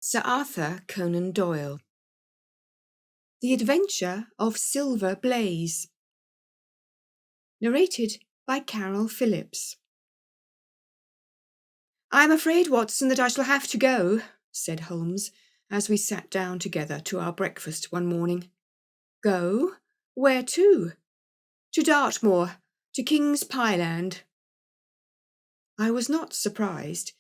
Sir Arthur Conan Doyle. The Adventure of Silver Blaze. Narrated by Carol Phillips. "I am afraid, Watson, that I shall have to go," said Holmes, as we sat down together to our breakfast one morning. "Go? Where to?" "To Dartmoor, to King's Pyland." I was not surprised.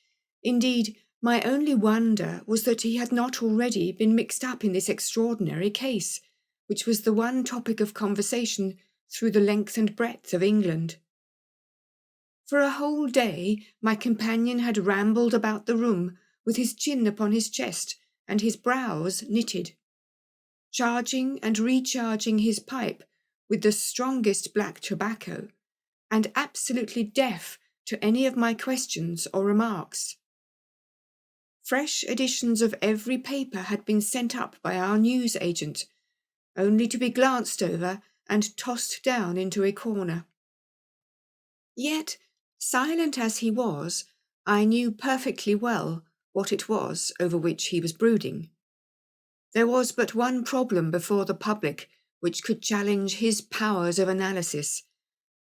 Indeed, my only wonder was that he had not already been mixed up in this extraordinary case, which was the one topic of conversation through the length and breadth of England. For a whole day my companion had rambled about the room with his chin upon his chest and his brows knitted, charging and recharging his pipe with the strongest black tobacco, and absolutely deaf to any of my questions or remarks. Fresh editions of every paper had been sent up by our news agent, only to be glanced over and tossed down into a corner. Yet, silent as he was, I knew perfectly well what it was over which he was brooding. There was but one problem before the public which could challenge his powers of analysis,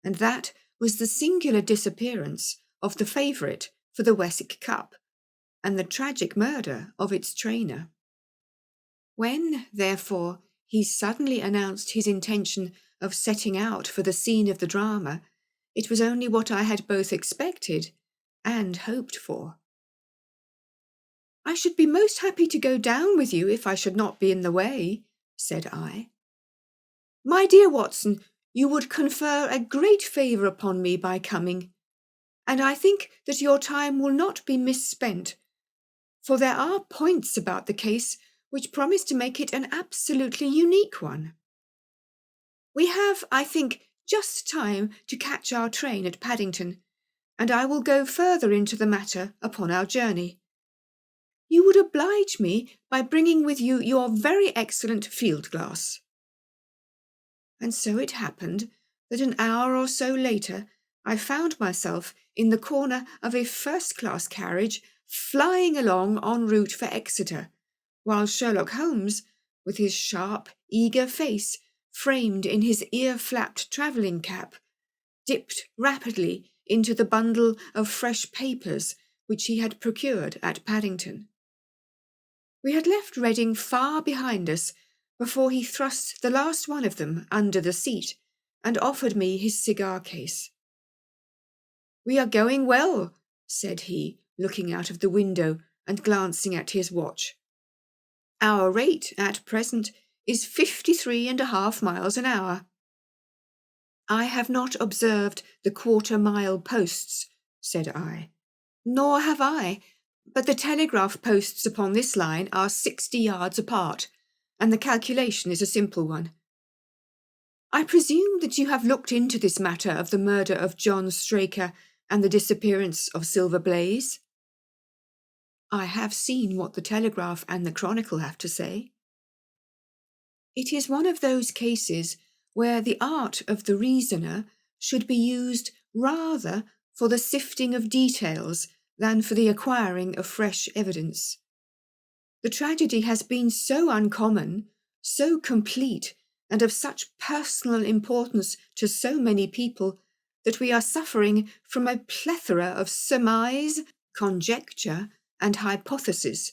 and that was the singular disappearance of the favourite for the Wessex Cup, and the tragic murder of its trainer. When, therefore, he suddenly announced his intention of setting out for the scene of the drama, it was only what I had both expected and hoped for. "I should be most happy to go down with you if I should not be in the way," said I. "My dear Watson, you would confer a great favour upon me by coming, and I think that your time will not be misspent, for there are points about the case which promise to make it an absolutely unique one. We have, I think, just time to catch our train at Paddington, and I will go further into the matter upon our journey. You would oblige me by bringing with you your very excellent field-glass." And so it happened that an hour or so later I found myself in the corner of a first-class carriage flying along en route for Exeter, while Sherlock Holmes, with his sharp, eager face framed in his ear-flapped travelling cap, dipped rapidly into the bundle of fresh papers which he had procured at Paddington. We had left Reading far behind us before he thrust the last one of them under the seat and offered me his cigar-case. "We are going well," said he, looking out of the window and glancing at his watch. "Our rate at present is 53.5 miles an hour. "I have not observed the quarter-mile posts," said I. "Nor have I, but the telegraph posts upon this line are 60 yards apart, and the calculation is a simple one. I presume that you have looked into this matter of the murder of John Straker and the disappearance of Silver Blaze?" "I have seen what the Telegraph and the Chronicle have to say." It is one of those cases where the art of the reasoner should be used rather for the sifting of details than for the acquiring of fresh evidence. The tragedy has been so uncommon, so complete, and of such personal importance to so many people that we are suffering from a plethora of surmise, conjecture, and hypothesis.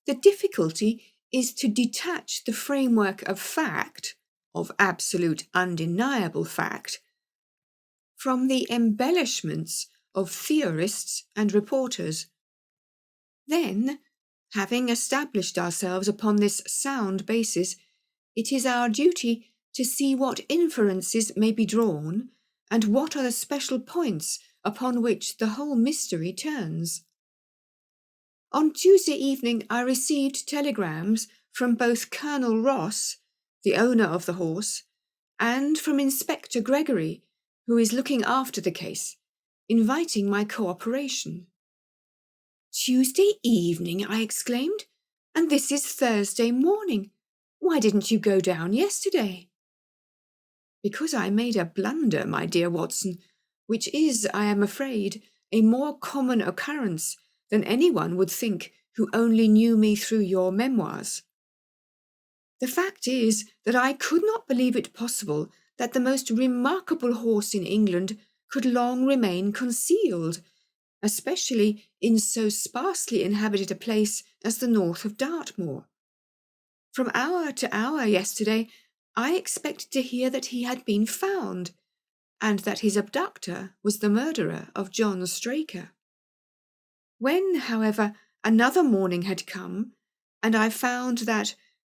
The difficulty is to detach the framework of fact, of absolute undeniable fact, from the embellishments of theorists and reporters. Then, having established ourselves upon this sound basis, it is our duty to see what inferences may be drawn and what are the special points upon which the whole mystery turns. On Tuesday evening I received telegrams from both Colonel Ross, the owner of the horse, and from Inspector Gregory, who is looking after the case, inviting my cooperation. "Tuesday evening!" I exclaimed, "and this is Thursday morning. Why didn't you go down yesterday?" "Because I made a blunder, my dear Watson, which is, I am afraid, a more common occurrence than anyone would think who only knew me through your memoirs. The fact is that I could not believe it possible that the most remarkable horse in England could long remain concealed, especially in so sparsely inhabited a place as the north of Dartmoor. From hour to hour yesterday, I expected to hear that he had been found, and that his abductor was the murderer of John Straker. When, however, another morning had come, and I found that,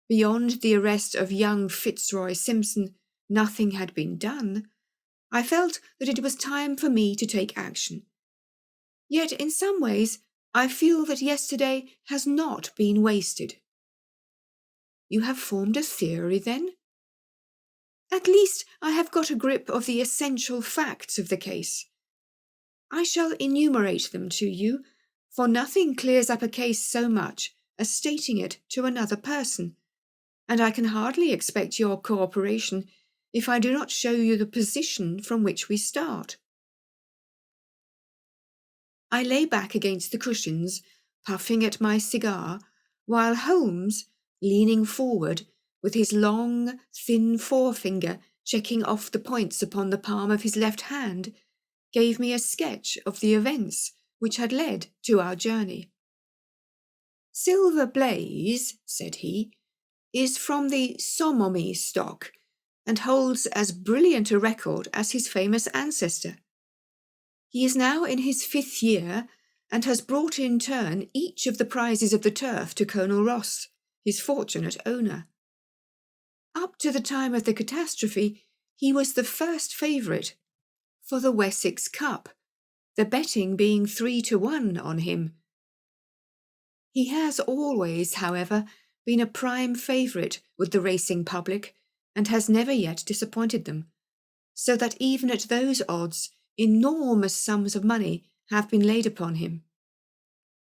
beyond the arrest of young Fitzroy Simpson, nothing had been done, I felt that it was time for me to take action. Yet in some ways I feel that yesterday has not been wasted. You have formed a theory, then? At least I have got a grip of the essential facts of the case. I shall enumerate them to you, for nothing clears up a case so much as stating it to another person, and I can hardly expect your cooperation if I do not show you the position from which we start. I lay back against the cushions, puffing at my cigar, while Holmes, leaning forward, with his long, thin forefinger checking off the points upon the palm of his left hand, gave me a sketch of the events which had led to our journey. Silver Blaze, said he, is from the Somomy stock, and holds as brilliant a record as his famous ancestor. He is now in his 5th year, and has brought in turn each of the prizes of the turf to Colonel Ross, his fortunate owner. Up to the time of the catastrophe, he was the first favourite for the Wessex Cup, the betting being 3-1 on him. He has always, however, been a prime favourite with the racing public, and has never yet disappointed them, so that even at those odds enormous sums of money have been laid upon him.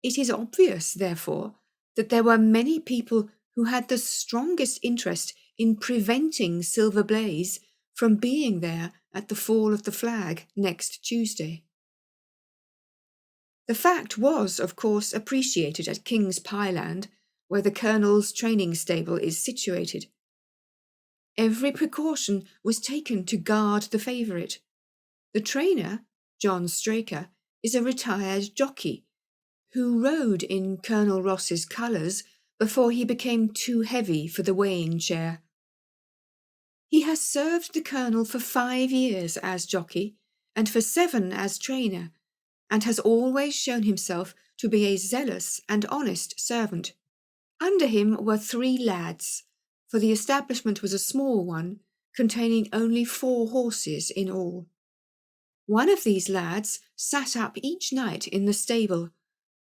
It is obvious, therefore, that there were many people who had the strongest interest in preventing Silver Blaze from being there at the fall of the flag next Tuesday. The fact was, of course, appreciated at King's Pyland, where the Colonel's training stable is situated. Every precaution was taken to guard the favourite. The trainer, John Straker, is a retired jockey, who rode in Colonel Ross's colours before he became too heavy for the weighing chair. He has served the Colonel for 5 years as jockey, and for 7 as trainer, and has always shown himself to be a zealous and honest servant. Under him were 3 lads, for the establishment was a small one, containing only 4 horses in all. One of these lads sat up each night in the stable,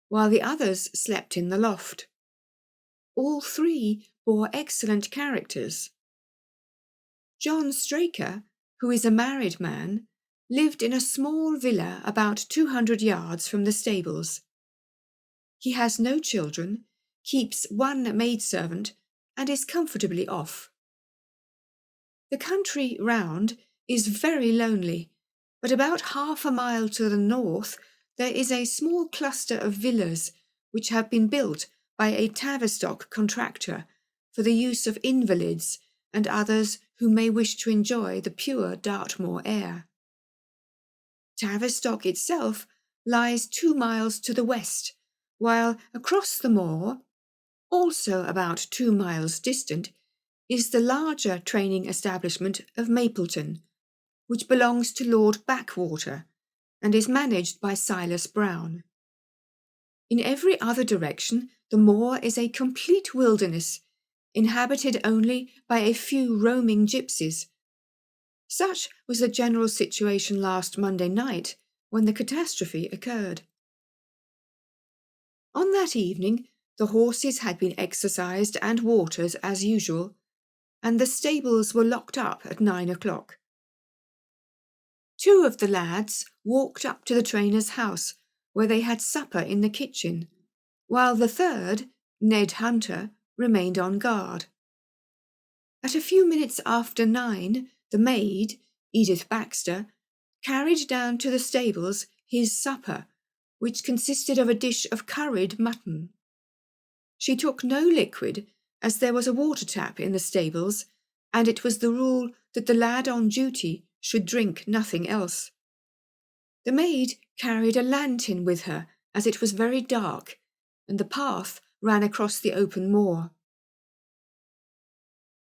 while the others slept in the loft. All 3 bore excellent characters. John Straker, who is a married man, lived in a small villa about 200 yards from the stables. He has no children, keeps 1 maidservant, and is comfortably off. The country round is very lonely, but about half a mile to the north there is a small cluster of villas which have been built by a Tavistock contractor for the use of invalids and others who may wish to enjoy the pure Dartmoor air. Tavistock itself lies 2 miles to the west, while across the moor, also about 2 miles distant, is the larger training establishment of Mapleton, which belongs to Lord Backwater, and is managed by Silas Brown. In every other direction, the moor is a complete wilderness, inhabited only by a few roaming gypsies. Such was the general situation last Monday night, when the catastrophe occurred. On that evening, the horses had been exercised and watered as usual, and the stables were locked up at 9 o'clock. 2 of the lads walked up to the trainer's house, where they had supper in the kitchen, while the third, Ned Hunter, remained on guard. At a few minutes after 9, the maid, Edith Baxter, carried down to the stables his supper, which consisted of a dish of curried mutton. She took no liquid, as there was a water tap in the stables, and it was the rule that the lad on duty should drink nothing else. The maid carried a lantern with her, as it was very dark, and the path ran across the open moor.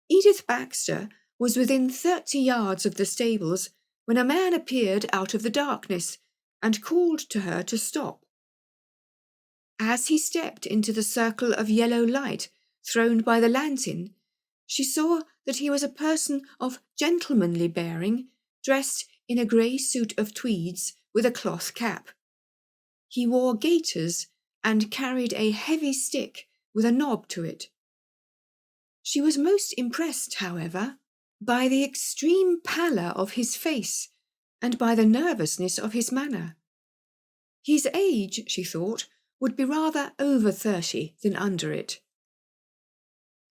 Edith Baxter was within 30 yards of the stables when a man appeared out of the darkness and called to her to stop. As he stepped into the circle of yellow light thrown by the lantern, she saw that he was a person of gentlemanly bearing, dressed in a grey suit of tweeds with a cloth cap. He wore gaiters and carried a heavy stick with a knob to it. She was most impressed, however, by the extreme pallor of his face and by the nervousness of his manner. His age, she thought, would be rather over 30 than under it.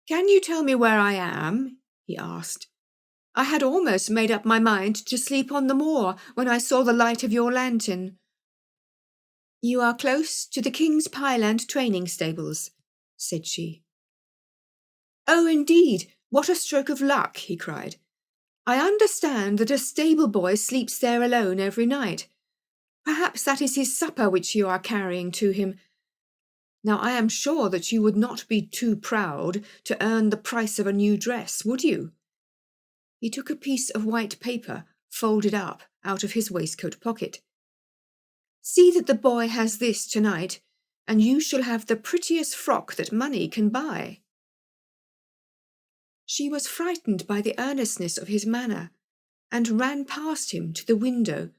"Can you tell me where I am?" he asked. "I had almost made up my mind to sleep on the moor when I saw the light of your lantern." "You are close to the King's Pyland training stables," said she. "Oh, indeed, what a stroke of luck!" he cried. "I understand that a stable boy sleeps there alone every night. Perhaps that is his supper which you are carrying to him. Now I am sure that you would not be too proud to earn the price of a new dress, would you?" He took a piece of white paper, folded up, out of his waistcoat pocket. "See that the boy has this tonight, and you shall have the prettiest frock that money can buy." She was frightened by the earnestness of his manner, and ran past him to the window,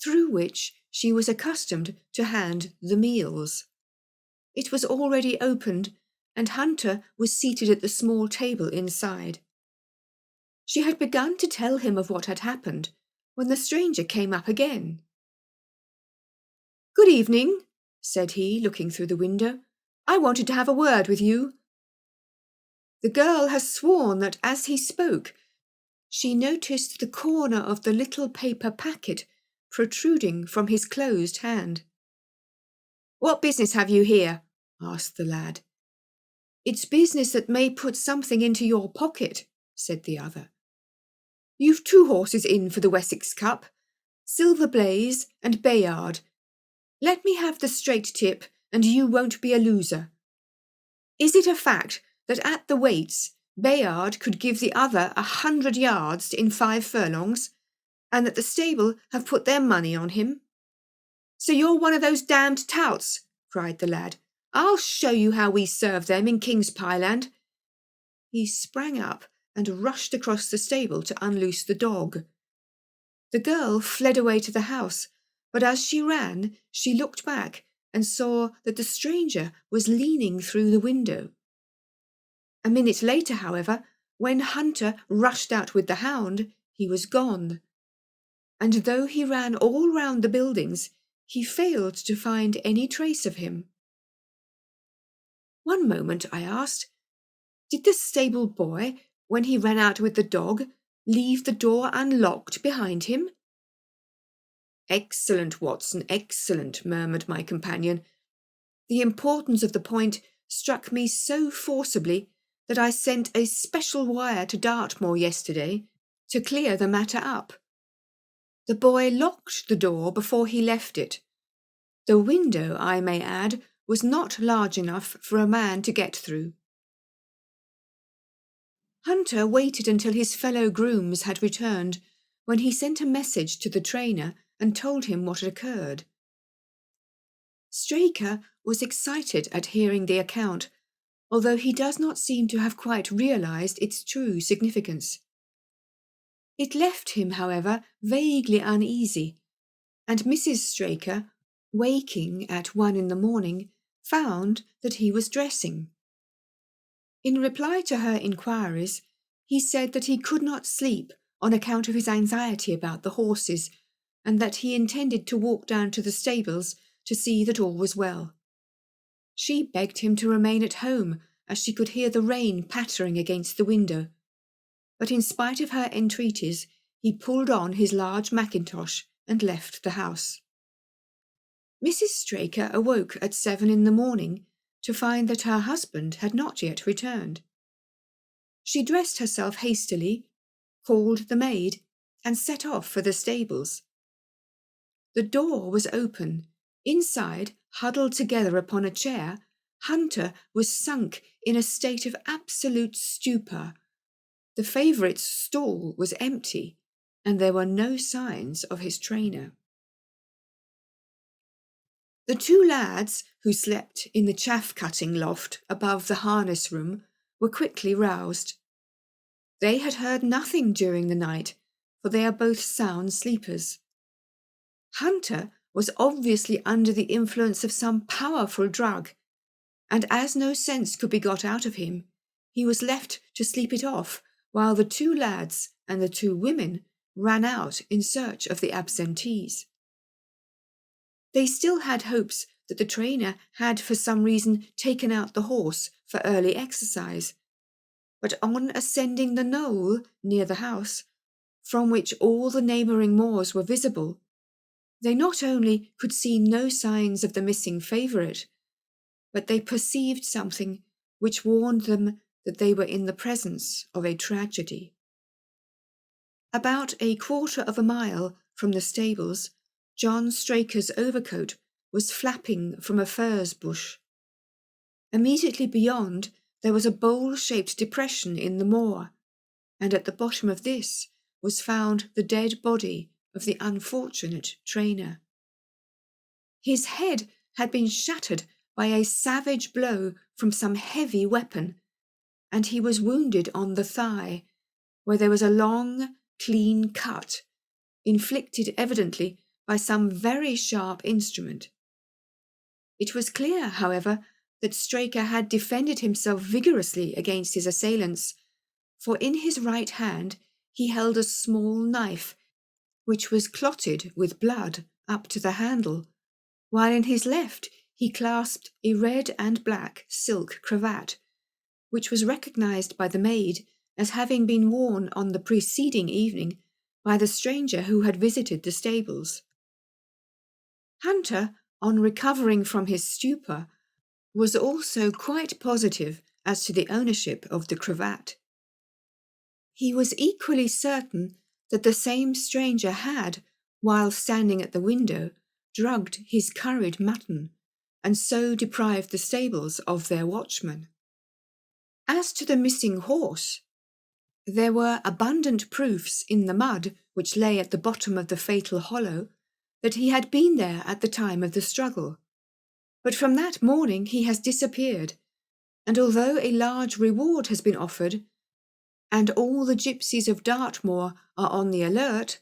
through which she was accustomed to hand the meals. It was already opened, and Hunter was seated at the small table inside. She had begun to tell him of what had happened, when the stranger came up again. "Good evening," said he, looking through the window. "I wanted to have a word with you." The girl has sworn that as he spoke, she noticed the corner of the little paper packet protruding from his closed hand. "What business have you here?" asked the lad. "It's business that may put something into your pocket," said the other. "You've 2 horses in for the Wessex Cup, Silver Blaze and Bayard. Let me have the straight tip, and you won't be a loser. Is it a fact that at the weights Bayard could give the other 100 yards in 5 furlongs, and that the stable have put their money on him?" "So you're one of those damned touts," cried the lad. "I'll show you how we serve them in King's Pyland." He sprang up and rushed across the stable to unloose the dog. The girl fled away to the house, but as she ran, she looked back and saw that the stranger was leaning through the window. A minute later, however, when Hunter rushed out with the hound, he was gone. And though he ran all round the buildings, he failed to find any trace of him. One moment I asked, "Did the stable boy, when he ran out with the dog, leave the door unlocked behind him?" "Excellent, Watson, excellent," murmured my companion. "The importance of the point struck me so forcibly that I sent a special wire to Dartmoor yesterday to clear the matter up. The boy locked the door before he left it. The window, I may add, was not large enough for a man to get through." Hunter waited until his fellow grooms had returned, when he sent a message to the trainer and told him what had occurred. Straker was excited at hearing the account, although he does not seem to have quite realized its true significance. It left him, however, vaguely uneasy, and Mrs. Straker, waking at 1 in the morning, found that he was dressing. In reply to her inquiries, he said that he could not sleep on account of his anxiety about the horses, and that he intended to walk down to the stables to see that all was well. She begged him to remain at home, as she could hear the rain pattering against the window. But in spite of her entreaties, he pulled on his large mackintosh and left the house. Mrs. Straker awoke at 7 in the morning to find that her husband had not yet returned. She dressed herself hastily, called the maid, and set off for the stables. The door was open. Inside, huddled together upon a chair, Hunter was sunk in a state of absolute stupor. The favourite's stall was empty, and there were no signs of his trainer. The two lads, who slept in the chaff-cutting loft above the harness room, were quickly roused. They had heard nothing during the night, for they are both sound sleepers. Hunter was obviously under the influence of some powerful drug, and as no sense could be got out of him, he was left to sleep it off while the two lads and the two women ran out in search of the absentees. They still had hopes that the trainer had for some reason taken out the horse for early exercise, but on ascending the knoll near the house, from which all the neighbouring moors were visible, they not only could see no signs of the missing favourite, but they perceived something which warned them that they were in the presence of a tragedy. About a quarter of a mile from the stables, John Straker's overcoat was flapping from a furze bush. Immediately beyond, there was a bowl-shaped depression in the moor, and at the bottom of this was found the dead body of the unfortunate trainer. His head had been shattered by a savage blow from some heavy weapon, and he was wounded on the thigh, where there was a long, clean cut, inflicted evidently by some very sharp instrument. It was clear, however, that Straker had defended himself vigorously against his assailants, for in his right hand he held a small knife, which was clotted with blood up to the handle, while in his left he clasped a red and black silk cravat, which was recognized by the maid as having been worn on the preceding evening by the stranger who had visited the stables. Hunter, on recovering from his stupor, was also quite positive as to the ownership of the cravat. He was equally certain that the same stranger had, while standing at the window, drugged his curried mutton, and so deprived the stables of their watchman. As to the missing horse, there were abundant proofs in the mud which lay at the bottom of the fatal hollow that he had been there at the time of the struggle. But from that morning he has disappeared, and although a large reward has been offered, and all the gypsies of Dartmoor are on the alert,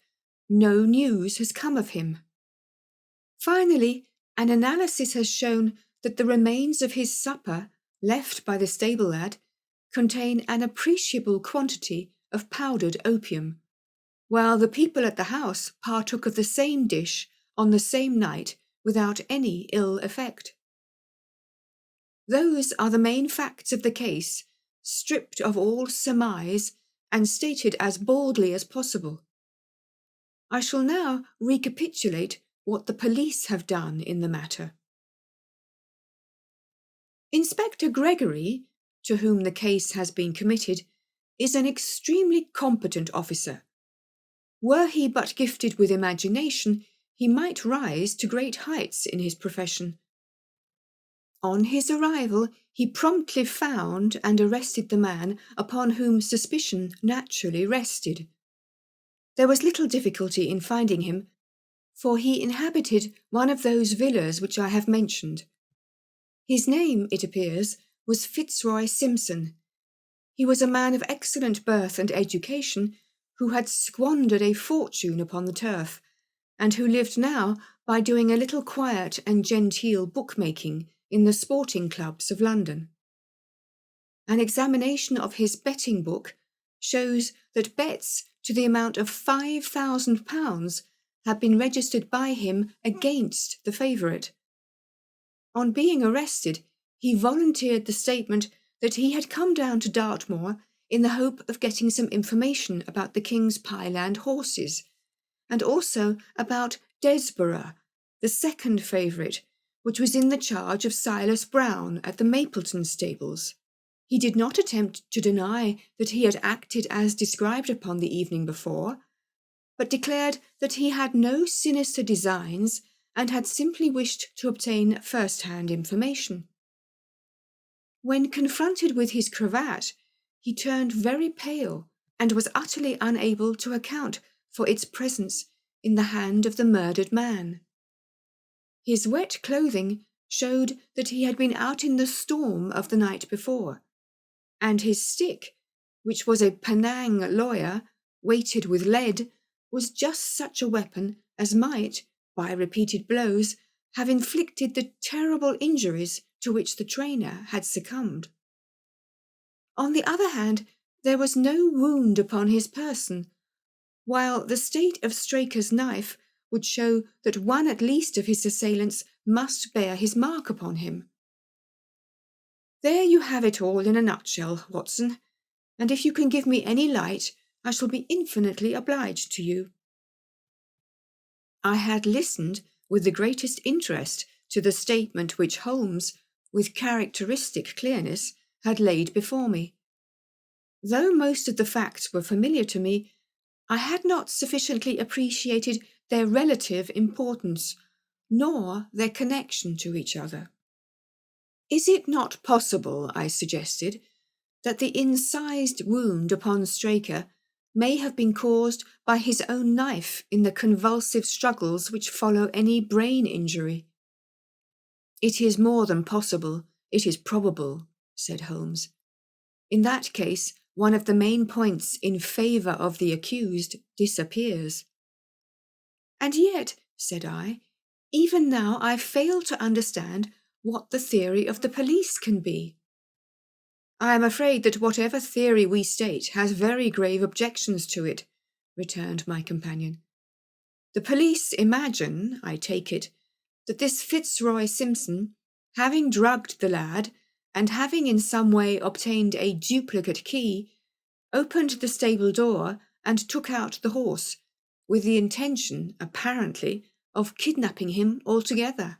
no news has come of him. Finally, an analysis has shown that the remains of his supper, left by the stable lad, contain an appreciable quantity of powdered opium, while the people at the house partook of the same dish on the same night without any ill effect. Those are the main facts of the case, stripped of all surmise and stated as baldly as possible. I shall now recapitulate what the police have done in the matter. Inspector Gregory, to whom the case has been committed, is an extremely competent officer. Were he but gifted with imagination, he might rise to great heights in his profession. On his arrival, he promptly found and arrested the man upon whom suspicion naturally rested. There was little difficulty in finding him, for he inhabited one of those villas which I have mentioned. His name, it appears, was Fitzroy Simpson. He was a man of excellent birth and education, who had squandered a fortune upon the turf, and who lived now by doing a little quiet and genteel bookmaking in the sporting clubs of London. An examination of his betting book shows that bets to the amount of £5,000 had been registered by him against the favourite. On being arrested, he volunteered the statement that he had come down to Dartmoor in the hope of getting some information about the King's Pyland horses, and also about Desborough, the second favourite, which was in the charge of Silas Brown at the Mapleton stables. He did not attempt to deny that he had acted as described upon the evening before, but declared that he had no sinister designs and had simply wished to obtain first-hand information. When confronted with his cravat, he turned very pale and was utterly unable to account for its presence in the hand of the murdered man. His wet clothing showed that he had been out in the storm of the night before, and his stick, which was a Penang lawyer, weighted with lead, was just such a weapon as might, by repeated blows, have inflicted the terrible injuries to which the trainer had succumbed. On the other hand, there was no wound upon his person, while the state of Straker's knife would show that one at least of his assailants must bear his mark upon him. There you have it all in a nutshell, Watson, and if you can give me any light, I shall be infinitely obliged to you. I had listened with the greatest interest to the statement which Holmes, with characteristic clearness, had laid before me. Though most of the facts were familiar to me, I had not sufficiently appreciated their relative importance, nor their connection to each other. Is it not possible, I suggested, that the incised wound upon Straker may have been caused by his own knife in the convulsive struggles which follow any brain injury? It is more than possible, it is probable, said Holmes. In that case, one of the main points in favour of the accused disappears. And yet, said I, even now I fail to understand what the theory of the police can be. I am afraid that whatever theory we state has very grave objections to it, returned my companion. The police imagine, I take it, that this Fitzroy Simpson, having drugged the lad, and having in some way obtained a duplicate key, opened the stable door and took out the horse, with the intention, apparently, of kidnapping him altogether.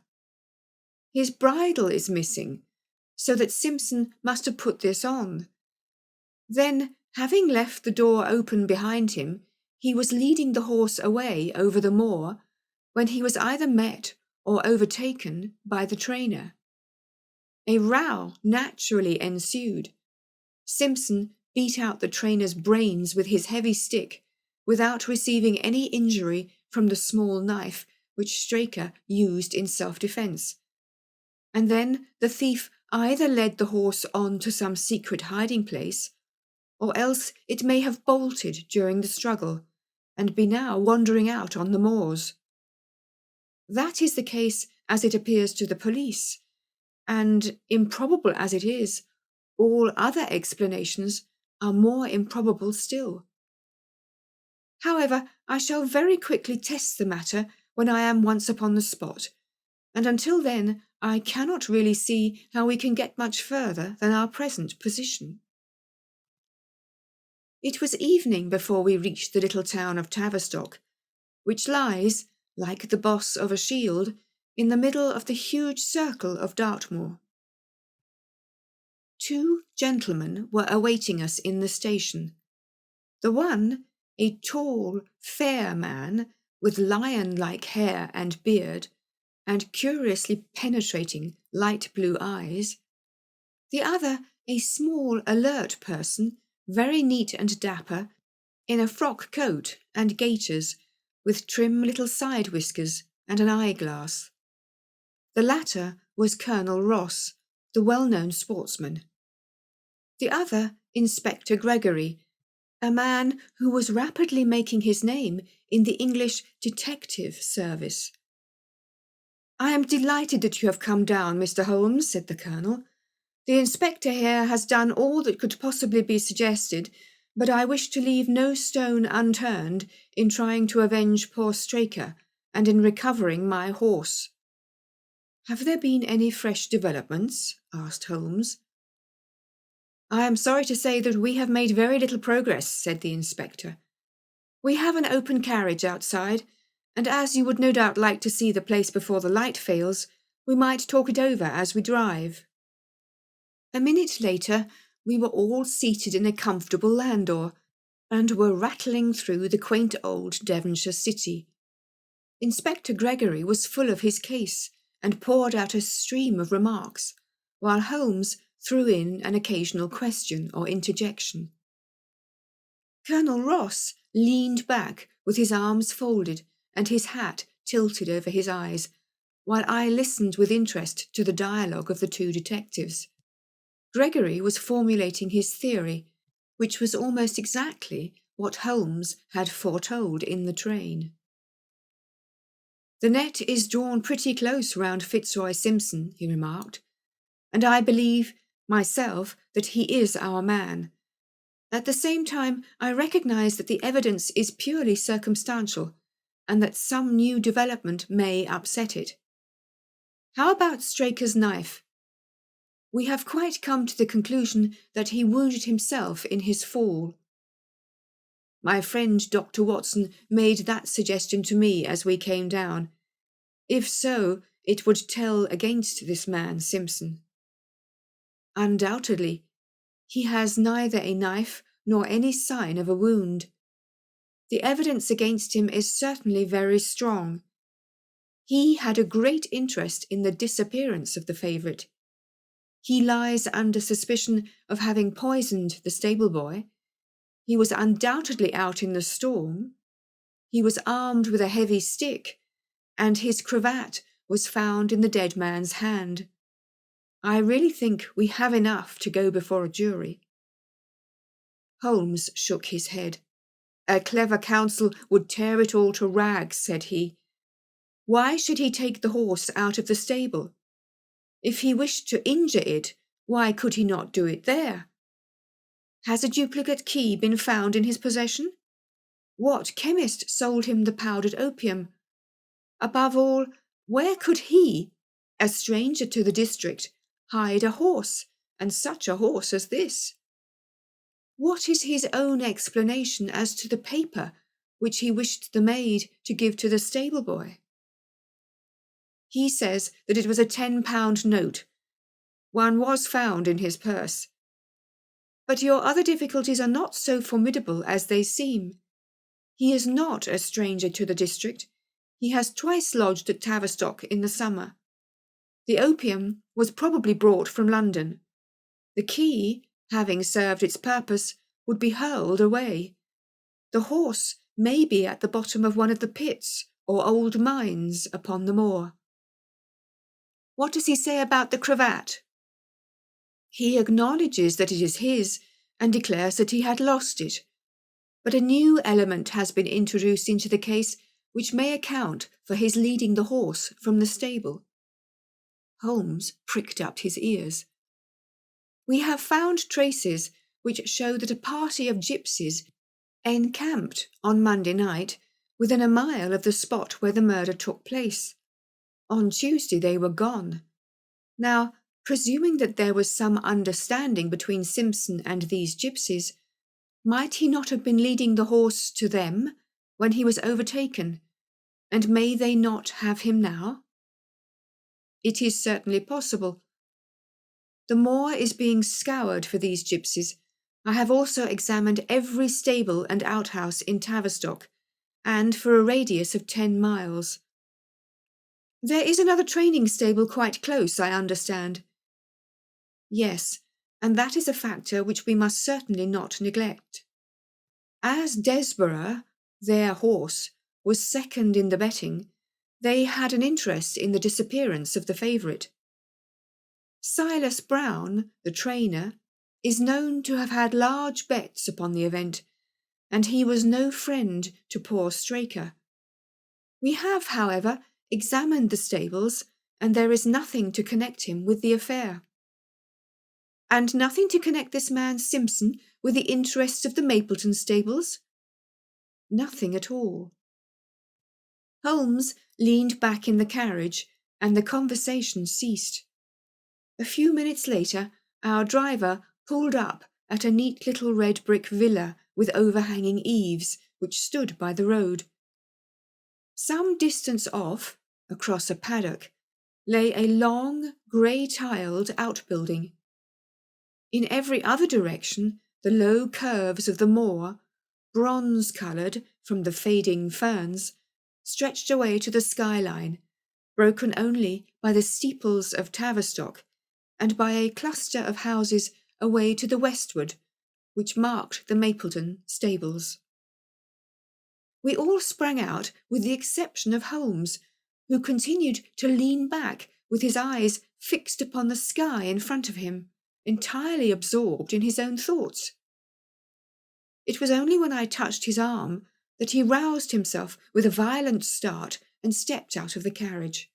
His bridle is missing, so that Simpson must have put this on. Then, having left the door open behind him, he was leading the horse away over the moor, when he was either met or overtaken by the trainer. A row naturally ensued. Simpson beat out the trainer's brains with his heavy stick, without receiving any injury from the small knife which Straker used in self-defence. And then the thief either led the horse on to some secret hiding place, or else it may have bolted during the struggle, and be now wandering out on the moors. That is the case as it appears to the police, and, improbable as it is, all other explanations are more improbable still. However, I shall very quickly test the matter when I am once upon the spot, and until then I cannot really see how we can get much further than our present position. It was evening before we reached the little town of Tavistock, which lies, like the boss of a shield, in the middle of the huge circle of Dartmoor. 2 gentlemen were awaiting us in the station. The one, a tall, fair man, with lion-like hair and beard, and curiously penetrating light blue eyes. The other, a small, alert person, very neat and dapper, in a frock coat and gaiters, with trim little side whiskers and an eyeglass. The latter was Colonel Ross, the well-known sportsman. The other, Inspector Gregory, a man who was rapidly making his name in the English detective service. "I am delighted that you have come down, Mr. Holmes," said the Colonel. "The inspector here has done all that could possibly be suggested, but I wish to leave no stone unturned in trying to avenge poor Straker and in recovering my horse." "Have there been any fresh developments?" asked Holmes. "I am sorry to say that we have made very little progress," said the inspector. "We have an open carriage outside, and as you would no doubt like to see the place before the light fails, We might talk it over as we drive." A minute later, we were all seated in a comfortable landau, and were rattling through the quaint old Devonshire city. Inspector Gregory was full of his case, and poured out a stream of remarks, while Holmes threw in an occasional question or interjection. Colonel Ross leaned back with his arms folded and his hat tilted over his eyes, while I listened with interest to the dialogue of the two detectives. Gregory was formulating his theory, which was almost exactly what Holmes had foretold in the train. "The net is drawn pretty close round Fitzroy Simpson," he remarked, "and I believe, myself, that he is our man. At the same time, I recognise that the evidence is purely circumstantial, and that some new development may upset it. How about Straker's knife? We have quite come to the conclusion that he wounded himself in his fall. My friend Dr. Watson made that suggestion to me as we came down. If so, it would tell against this man Simpson." "Undoubtedly. He has neither a knife nor any sign of a wound. The evidence against him is certainly very strong. He had a great interest in the disappearance of the favourite. He lies under suspicion of having poisoned the stable boy. He was undoubtedly out in the storm. He was armed with a heavy stick, and his cravat was found in the dead man's hand. I really think we have enough to go before a jury." Holmes shook his head. "A clever counsel would tear it all to rags," said he. "Why should he take the horse out of the stable? If he wished to injure it, why could he not do it there? Has a duplicate key been found in his possession? What chemist sold him the powdered opium? Above all, where could he, a stranger to the district, hide a horse, and such a horse as this? What is his own explanation as to the paper which he wished the maid to give to the stable boy? He says that it was a £10 note. One was found in his purse. But your other difficulties are not so formidable as they seem. He is not a stranger to the district. He has twice lodged at Tavistock in the summer. The opium was probably brought from London. The key, having served its purpose, would be hurled away. The horse may be at the bottom of one of the pits or old mines upon the moor." "What does he say about the cravat?" "He acknowledges that it is his, and declares that he had lost it. But a new element has been introduced into the case which may account for his leading the horse from the stable." Holmes pricked up his ears. "We have found traces which show that a party of gypsies encamped on Monday night within a mile of the spot where the murder took place. On Tuesday they were gone. Now, presuming that there was some understanding between Simpson and these gypsies, might he not have been leading the horse to them when he was overtaken, and may they not have him now?" "It is certainly possible. The moor is being scoured for these gypsies. I have also examined every stable and outhouse in Tavistock, and for a radius of 10 miles. There is another training stable quite close, I understand." "Yes, and that is a factor which we must certainly not neglect. As Desborough, their horse, was second in the betting, they had an interest in the disappearance of the favourite. Silas Brown, the trainer, is known to have had large bets upon the event, and he was no friend to poor Straker. We have, however, examined the stables, and there is nothing to connect him with the affair." "And nothing to connect this man Simpson with the interests of the Mapleton stables?" "Nothing at all." Holmes leaned back in the carriage, and the conversation ceased. A few minutes later, our driver pulled up at a neat little red brick villa with overhanging eaves, which stood by the road. Some distance off, across a paddock, lay a long, grey-tiled outbuilding. In every other direction, the low curves of the moor, bronze-coloured from the fading ferns, stretched away to the skyline, broken only by the steeples of Tavistock and by a cluster of houses away to the westward, which marked the Mapleton stables. We all sprang out with the exception of Holmes, who continued to lean back with his eyes fixed upon the sky in front of him, entirely absorbed in his own thoughts. It was only when I touched his arm that he roused himself with a violent start and stepped out of the carriage.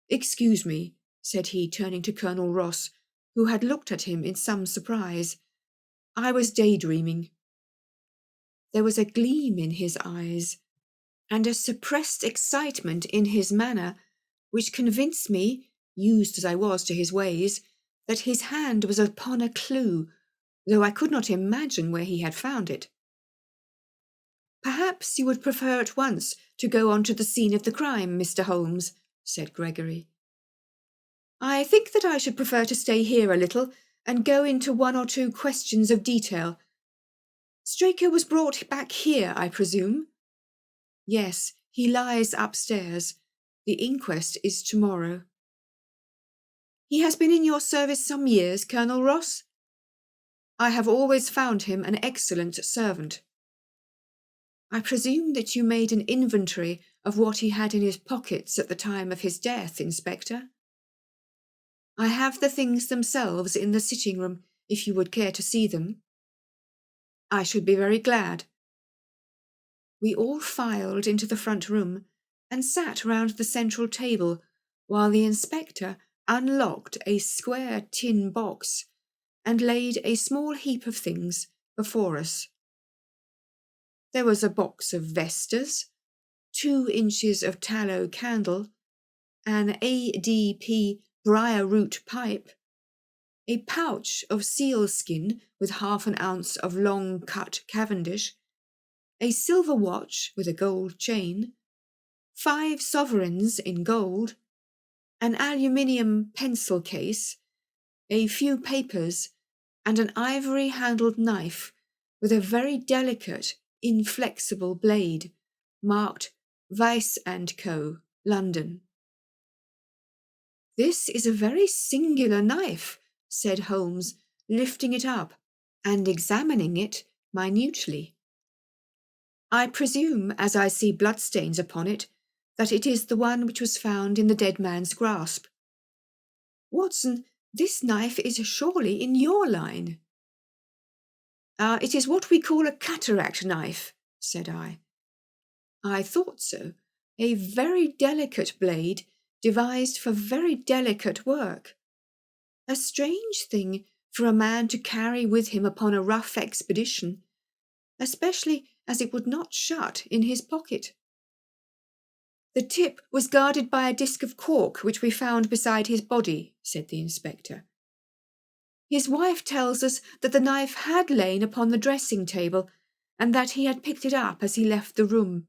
"Excuse me," said he, turning to Colonel Ross, who had looked at him in some surprise. "I was daydreaming." There was a gleam in his eyes, and a suppressed excitement in his manner, which convinced me, used as I was to his ways, that his hand was upon a clue, though I could not imagine where he had found it. "Perhaps you would prefer at once to go on to the scene of the crime, Mr. Holmes," said Gregory. "I think that I should prefer to stay here a little and go into one or two questions of detail. Straker was brought back here, I presume?" "Yes, he lies upstairs. The inquest is tomorrow." "He has been in your service some years, Colonel Ross?" "I have always found him an excellent servant." "I presume that you made an inventory of what he had in his pockets at the time of his death, Inspector?" "I have the things themselves in the sitting-room, if you would care to see them." "I should be very glad." We all filed into the front room and sat round the central table while the inspector unlocked a square tin box and laid a small heap of things before us. There was a box of vestas, 2 inches of tallow candle, an ADP briar-root pipe, a pouch of sealskin with 1/2 ounce of long-cut Cavendish, a silver watch with a gold chain, 5 sovereigns in gold, an aluminium pencil case, a few papers, and an ivory-handled knife with a very delicate, inflexible blade, marked Weiss & Co., London. "This is a very singular knife," said Holmes, lifting it up and examining it minutely. "I presume, as I see bloodstains upon it, that it is the one which was found in the dead man's grasp. Watson, this knife is surely in your line." "It is what we call a cataract knife," said I. "I thought so. A very delicate blade, devised for very delicate work. A strange thing for a man to carry with him upon a rough expedition, especially as it would not shut in his pocket." "The tip was guarded by a disc of cork which we found beside his body," said the inspector. "His wife tells us that the knife had lain upon the dressing-table and that he had picked it up as he left the room.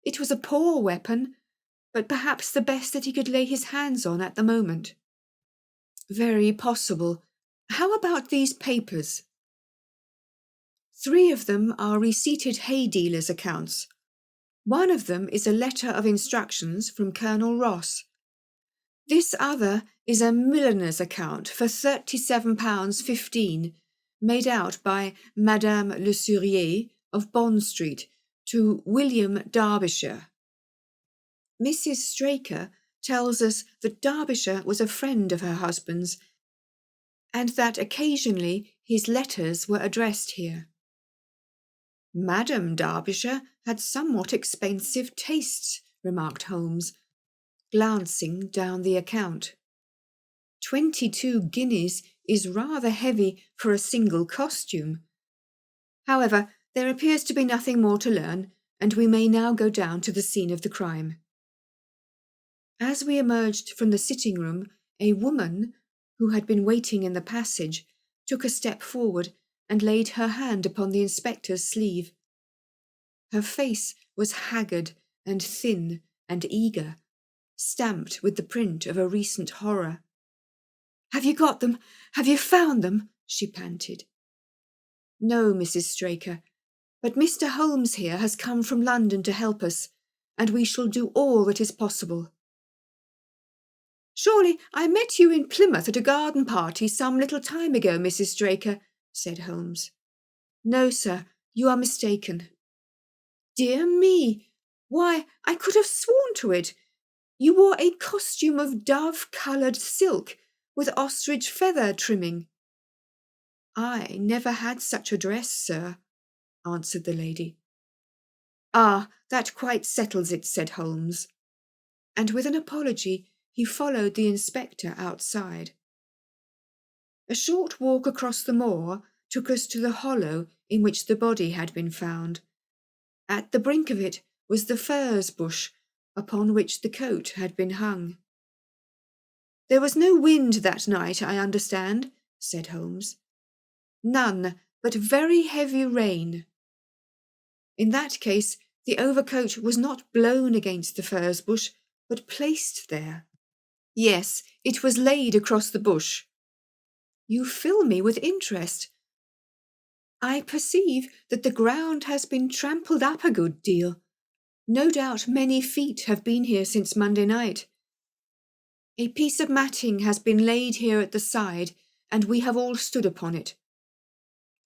It was a poor weapon, but perhaps the best that he could lay his hands on at the moment." "Very possible. How about these papers?" 3 of them are receipted hay dealers' accounts. One of them is a letter of instructions from Colonel Ross. This other is a milliner's account for £37.15, made out by Madame Le Sourier of Bond Street to William Derbyshire. Mrs. Straker tells us that Derbyshire was a friend of her husband's, and that occasionally his letters were addressed here. "Madame Derbyshire had somewhat expensive tastes," remarked Holmes, glancing down the account. 22 guineas is rather heavy for a single costume. However, there appears to be nothing more to learn, and we may now go down to the scene of the crime. As we emerged from the sitting-room, a woman, who had been waiting in the passage, took a step forward and laid her hand upon the inspector's sleeve. Her face was haggard and thin and eager, stamped with the print of a recent horror. "Have you got them? Have you found them?" she panted. "No, Mrs. Straker, but Mr. Holmes here has come from London to help us, and we shall do all that is possible." "Surely I met you in Plymouth at a garden party some little time ago, Mrs. Straker," said Holmes. "No, sir, you are mistaken." "Dear me! Why, I could have sworn to it. You wore a costume of dove-coloured silk with ostrich feather trimming." "I never had such a dress, sir," answered the lady. "Ah, that quite settles it," said Holmes. And with an apology, he followed the inspector outside. A short walk across the moor took us to the hollow in which the body had been found. At the brink of it was the furze bush upon which the coat had been hung. "There was no wind that night, I understand," said Holmes. "None, but very heavy rain." "In that case, the overcoat was not blown against the furze bush, but placed there." "Yes, it was laid across the bush." "You fill me with interest. I perceive that the ground has been trampled up a good deal. No doubt many feet have been here since Monday night. A piece of matting has been laid here at the side, and we have all stood upon it."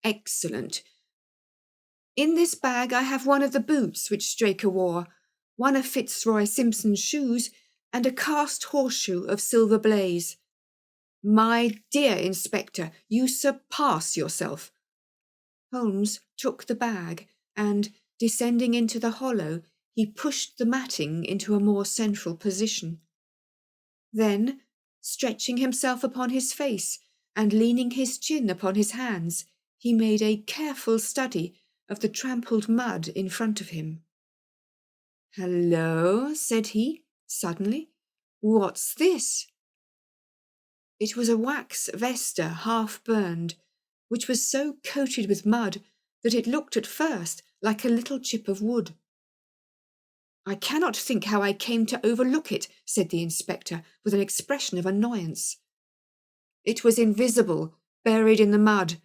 "Excellent. In this bag I have one of the boots which Straker wore, one of Fitzroy Simpson's shoes, and a cast horseshoe of silver blaze." "My dear Inspector, you surpass yourself." Holmes took the bag and, descending into the hollow, he pushed the matting into a more central position. Then, stretching himself upon his face and leaning his chin upon his hands, he made a careful study of the trampled mud in front of him. "Hello," said he, suddenly. "What's this?" It was a wax vesta half burned, which was so coated with mud that it looked at first like a little chip of wood. "I cannot think how I came to overlook it," said the inspector, with an expression of annoyance. "It was invisible, buried in the mud.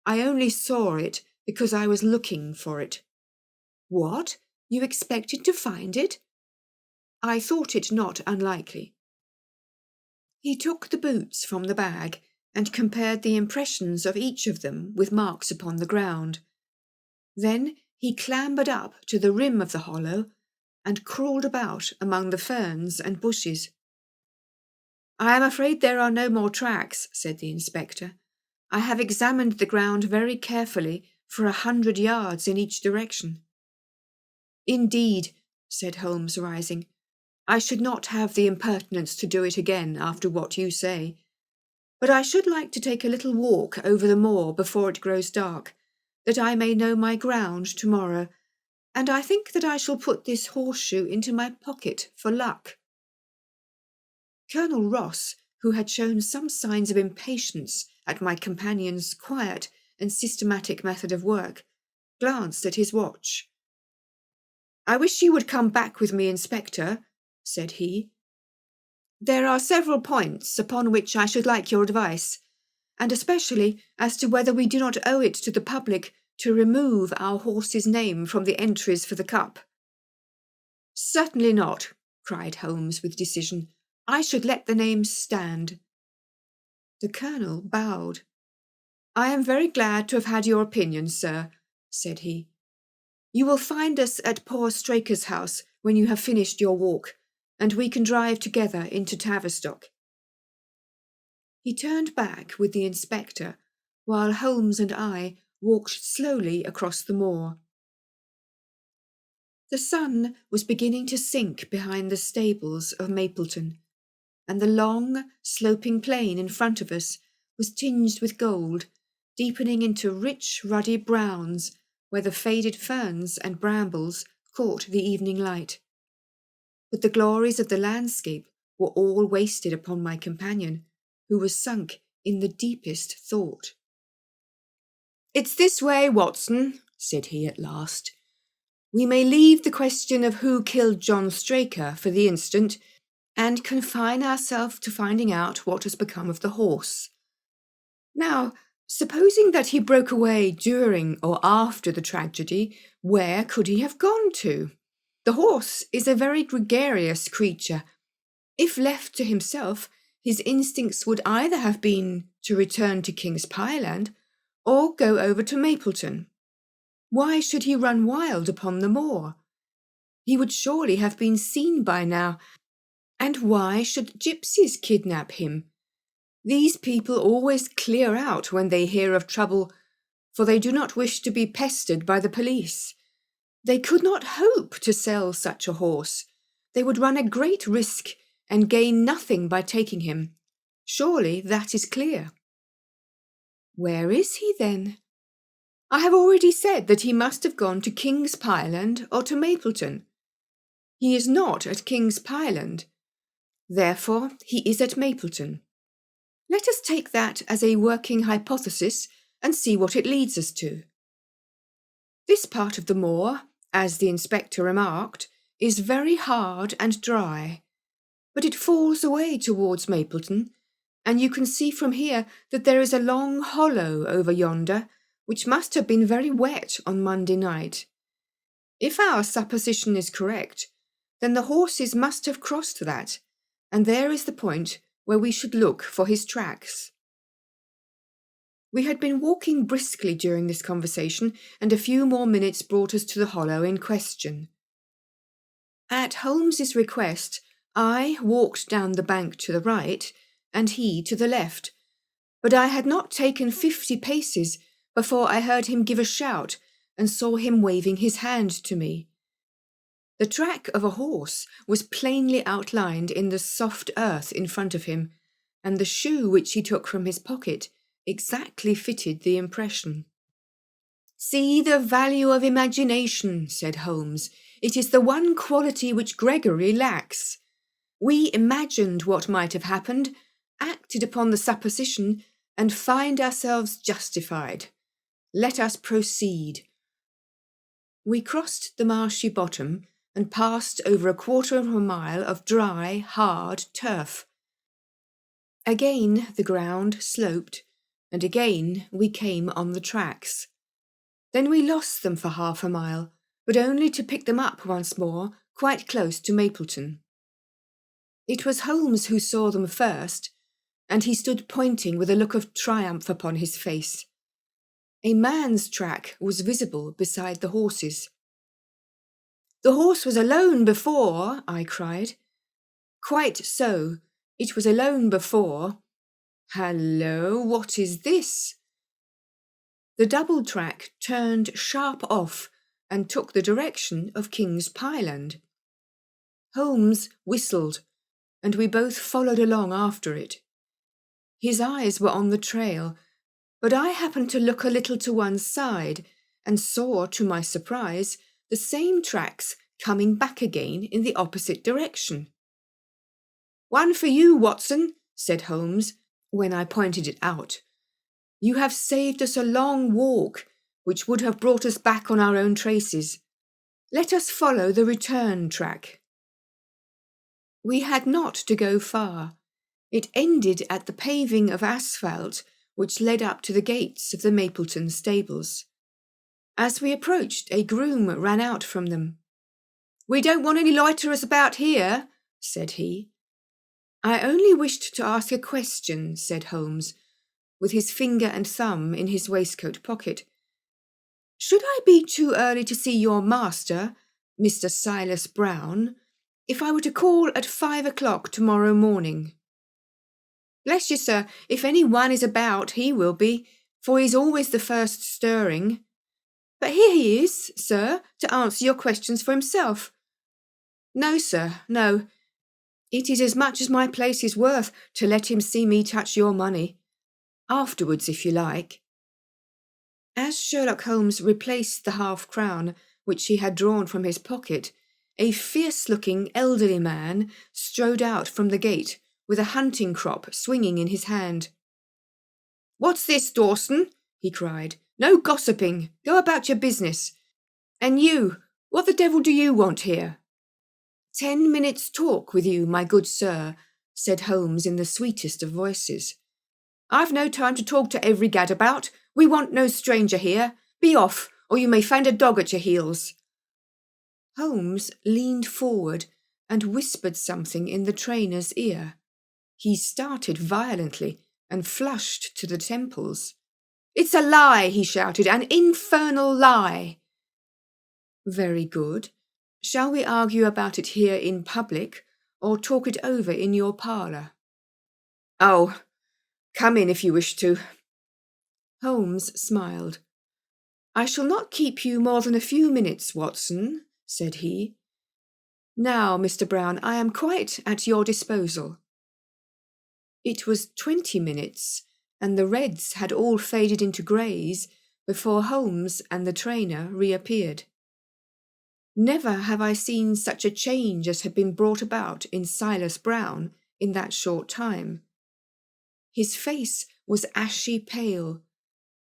I only saw it because I was looking for it." "What? You expected to find it?" "I thought it not unlikely." He took the boots from the bag and compared the impressions of each of them with marks upon the ground. Then he clambered up to the rim of the hollow and crawled about among the ferns and bushes. "I am afraid there are no more tracks," said the inspector. "I have examined the ground very carefully for 100 yards in each direction." "Indeed," said Holmes, rising. "I should not have the impertinence to do it again after what you say. But I should like to take a little walk over the moor before it grows dark, that I may know my ground tomorrow, and I think that I shall put this horseshoe into my pocket for luck." Colonel Ross, who had shown some signs of impatience at my companion's quiet and systematic method of work, glanced at his watch. "I wish you would come back with me, Inspector," said he. "There are several points upon which I should like your advice, and especially as to whether we do not owe it to the public to remove our horse's name from the entries for the cup." "Certainly not," cried Holmes with decision. "I should let the name stand." The colonel bowed. "I am very glad to have had your opinion, sir," said he. "You will find us at poor Straker's house when you have finished your walk, and we can drive together into Tavistock." He turned back with the inspector, while Holmes and I walked slowly across the moor. The sun was beginning to sink behind the stables of Mapleton, and the long, sloping plain in front of us was tinged with gold, deepening into rich, ruddy browns where the faded ferns and brambles caught the evening light. But the glories of the landscape were all wasted upon my companion, who was sunk in the deepest thought. "It's this way, Watson," said he at last. "We may leave the question of who killed John Straker for the instant, and confine ourselves to finding out what has become of the horse. Now, supposing that he broke away during or after the tragedy, where could he have gone to? The horse is a very gregarious creature. If left to himself, his instincts would either have been to return to King's Pyland or go over to Mapleton. Why should he run wild upon the moor? He would surely have been seen by now. And why should gypsies kidnap him? These people always clear out when they hear of trouble, for they do not wish to be pestered by the police. They could not hope to sell such a horse. They would run a great risk and gain nothing by taking him. Surely that is clear. Where is he then? I have already said that he must have gone to King's Pyland or to Mapleton. He is not at King's Pyland. Therefore, he is at Mapleton. Let us take that as a working hypothesis and see what it leads us to. This part of the moor, as the inspector remarked, is very hard and dry, but it falls away towards Mapleton, and you can see from here that there is a long hollow over yonder, which must have been very wet on Monday night. If our supposition is correct, then the horses must have crossed that, and there is the point where we should look for his tracks. We had been walking briskly during this conversation, and a few more minutes brought us to the hollow in question. At Holmes's request, I walked down the bank to the right, and he to the left, but I had not taken 50 paces before I heard him give a shout and saw him waving his hand to me. The track of a horse was plainly outlined in the soft earth in front of him, and the shoe which he took from his pocket exactly fitted the impression. "See the value of imagination," said Holmes. "It is the one quality which Gregory lacks. We imagined what might have happened, acted upon the supposition, and find ourselves justified. Let us proceed." We crossed the marshy bottom and passed over a quarter of a mile of dry, hard turf. Again the ground sloped, and again we came on the tracks. Then we lost them for half a mile, but only to pick them up once more, quite close to Mapleton. It was Holmes who saw them first, and he stood pointing with a look of triumph upon his face. A man's track was visible beside the horse's. "The horse was alone before," I cried. "Quite so. It was alone before. Hallo, what is this?" The double track turned sharp off and took the direction of King's Pyland. Holmes whistled, and we both followed along after it. His eyes were on the trail, but I happened to look a little to one side and saw, to my surprise, the same tracks coming back again in the opposite direction. "One for you, Watson," said Holmes, when I pointed it out. "You have saved us a long walk, which would have brought us back on our own traces. Let us follow the return track." We had not to go far. It ended at the paving of asphalt which led up to the gates of the Mapleton stables. As we approached, a groom ran out from them. "We don't want any loiterers about here," said he. "I only wished to ask a question," said Holmes, with his finger and thumb in his waistcoat pocket. "Should I be too early to see your master, Mr. Silas Brown, if I were to call at 5 o'clock tomorrow morning?" "Bless you, sir, if any one is about, he will be, for he's always the first stirring. But here he is, sir, to answer your questions for himself." "No, sir, no. It is as much as my place is worth to let him see me touch your money. Afterwards, if you like." As Sherlock Holmes replaced the half-crown which he had drawn from his pocket, a fierce-looking elderly man strode out from the gate with a hunting crop swinging in his hand. "What's this, Dawson?" he cried. "No gossiping. Go about your business. And you, what the devil do you want here?" 10 minutes' talk with you, my good sir, said Holmes in the sweetest of voices. I've no time to talk to every gadabout. We want no stranger here. Be off, or you may find a dog at your heels. Holmes leaned forward and whispered something in the trainer's ear. He started violently and flushed to the temples. It's a lie, he shouted, an infernal lie. Very good. Shall we argue about it here in public, or talk it over in your parlour? Oh, come in if you wish to. Holmes smiled. I shall not keep you more than a few minutes, Watson, said he. Now, Mr. Brown, I am quite at your disposal. It was 20 minutes, and the reds had all faded into greys before Holmes and the trainer reappeared. Never have I seen such a change as had been brought about in Silas Brown in that short time. His face was ashy pale,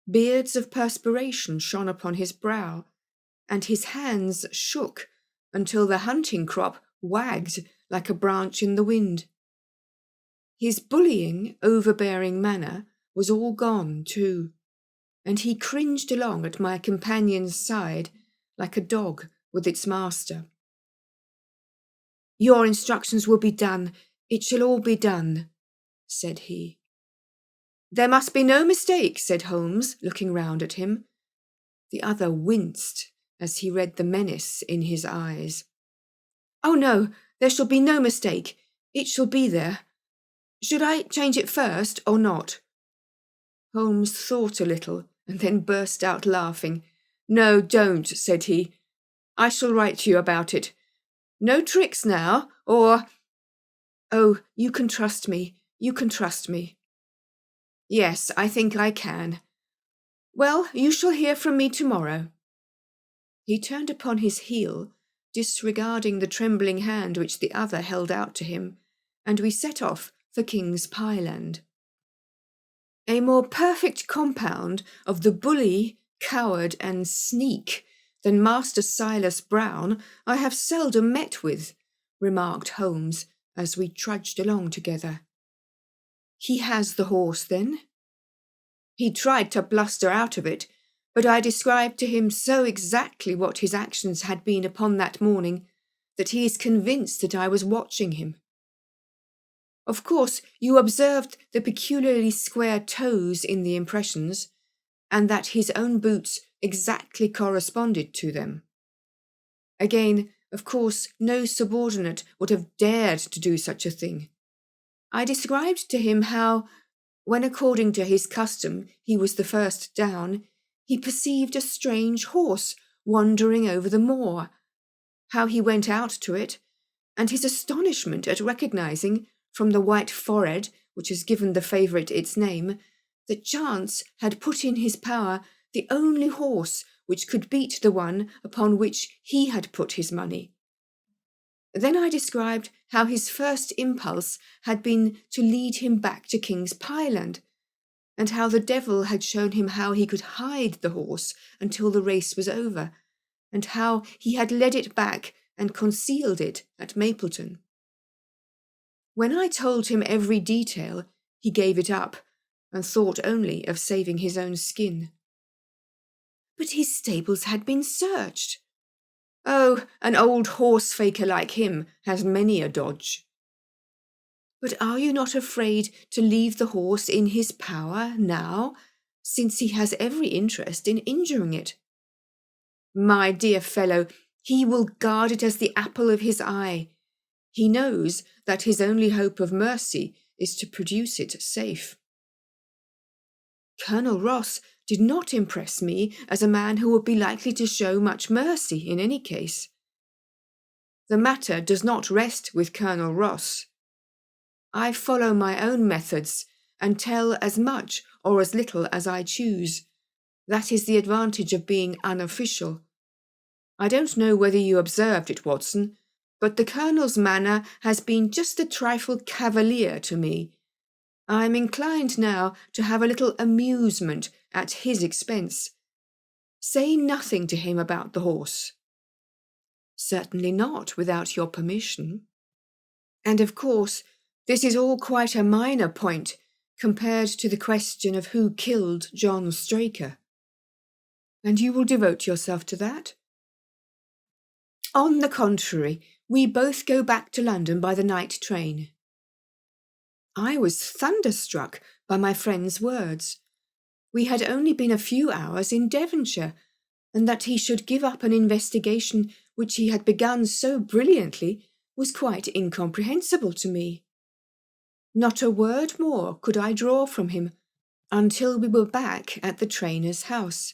beards of perspiration shone upon his brow, and his hands shook until the hunting crop wagged like a branch in the wind. His bullying, overbearing manner was all gone too, and he cringed along at my companion's side like a dog with its master. Your instructions will be done. It shall all be done, said he. There must be no mistake, said Holmes, looking round at him. The other winced as he read the menace in his eyes. Oh no, there shall be no mistake. It shall be there. Should I change it first or not? Holmes thought a little and then burst out laughing. No, don't, said he. I shall write to you about it. No tricks now, or... Oh, you can trust me. You can trust me. Yes, I think I can. Well, you shall hear from me tomorrow. He turned upon his heel, disregarding the trembling hand which the other held out to him, and we set off for King's Pyland. A more perfect compound of the bully, coward, and sneak than Master Silas Brown I have seldom met with, remarked Holmes as we trudged along together. He has the horse, then? He tried to bluster out of it, but I described to him so exactly what his actions had been upon that morning that he is convinced that I was watching him. Of course, you observed the peculiarly square toes in the impressions, and that his own boots exactly corresponded to them. Again, of course, no subordinate would have dared to do such a thing. I described to him how, when according to his custom he was the first down, he perceived a strange horse wandering over the moor, how he went out to it, and his astonishment at recognizing, from the white forehead which has given the favourite its name, that chance had put in his power the only horse which could beat the one upon which he had put his money. Then I described how his first impulse had been to lead him back to King's Pyland, and how the devil had shown him how he could hide the horse until the race was over, and how he had led it back and concealed it at Mapleton. When I told him every detail, he gave it up, and thought only of saving his own skin. But his stables had been searched. Oh, an old horse-faker like him has many a dodge. But are you not afraid to leave the horse in his power now, since he has every interest in injuring it? My dear fellow, he will guard it as the apple of his eye. He knows that his only hope of mercy is to produce it safe. Colonel Ross did not impress me as a man who would be likely to show much mercy in any case. The matter does not rest with Colonel Ross. I follow my own methods and tell as much or as little as I choose. That is the advantage of being unofficial. I don't know whether you observed it, Watson, but the Colonel's manner has been just a trifle cavalier to me. I am inclined now to have a little amusement at his expense. Say nothing to him about the horse. Certainly not without your permission. And of course, this is all quite a minor point compared to the question of who killed John Straker. And you will devote yourself to that? On the contrary, we both go back to London by the night train. I was thunderstruck by my friend's words. We had only been a few hours in Devonshire, and that he should give up an investigation which he had begun so brilliantly was quite incomprehensible to me. Not a word more could I draw from him until we were back at the trainer's house.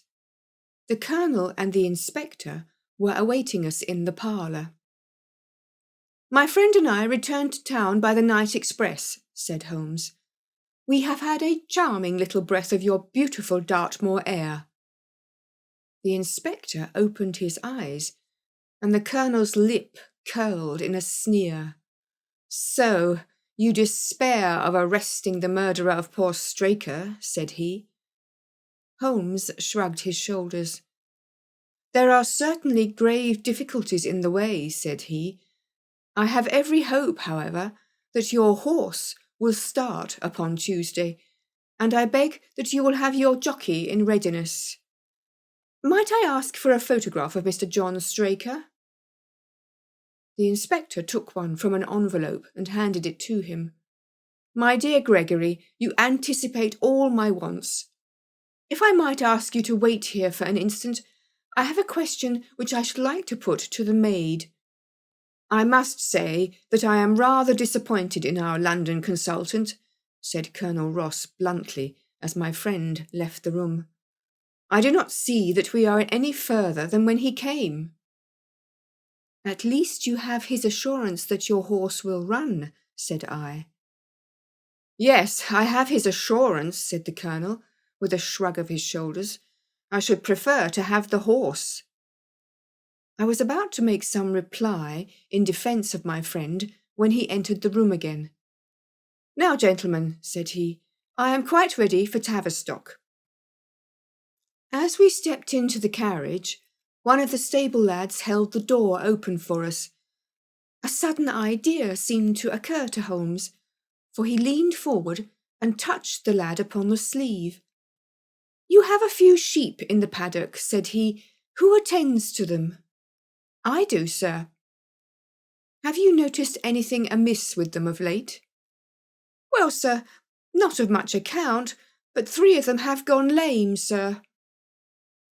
The colonel and the inspector were awaiting us in the parlour. My friend and I returned to town by the night express, said Holmes. We have had a charming little breath of your beautiful Dartmoor air. The inspector opened his eyes, and the colonel's lip curled in a sneer. So, you despair of arresting the murderer of poor Straker, said he. Holmes shrugged his shoulders. There are certainly grave difficulties in the way, said he. I have every hope, however, that your horse will start upon Tuesday, and I beg that you will have your jockey in readiness. Might I ask for a photograph of Mr. John Straker? The inspector took one from an envelope and handed it to him. My dear Gregory, you anticipate all my wants. If I might ask you to wait here for an instant, I have a question which I should like to put to the maid. I must say that I am rather disappointed in our London consultant, said Colonel Ross bluntly as my friend left the room. I do not see that we are any further than when he came. At least you have his assurance that your horse will run, said I. Yes, I have his assurance, said the colonel, with a shrug of his shoulders. I should prefer to have the horse. I was about to make some reply in defence of my friend when he entered the room again. Now, gentlemen, said he, I am quite ready for Tavistock. As we stepped into the carriage, one of the stable lads held the door open for us. A sudden idea seemed to occur to Holmes, for he leaned forward and touched the lad upon the sleeve. You have a few sheep in the paddock, said he. Who attends to them? I do, sir. Have you noticed anything amiss with them of late? Well, sir, not of much account, but 3 of them have gone lame, sir.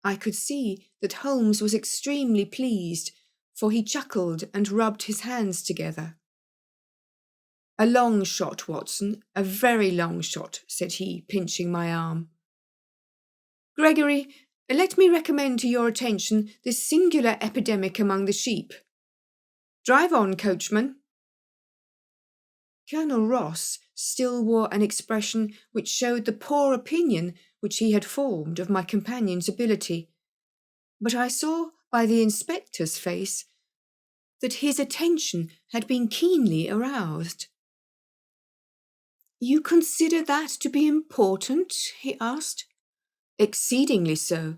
I could see that Holmes was extremely pleased, for he chuckled and rubbed his hands together. A long shot, Watson, a very long shot, said he, pinching my arm. Gregory, let me recommend to your attention this singular epidemic among the sheep. Drive on, coachman. Colonel Ross still wore an expression which showed the poor opinion which he had formed of my companion's ability, but I saw by the inspector's face that his attention had been keenly aroused. You consider that to be important? He asked. Exceedingly so.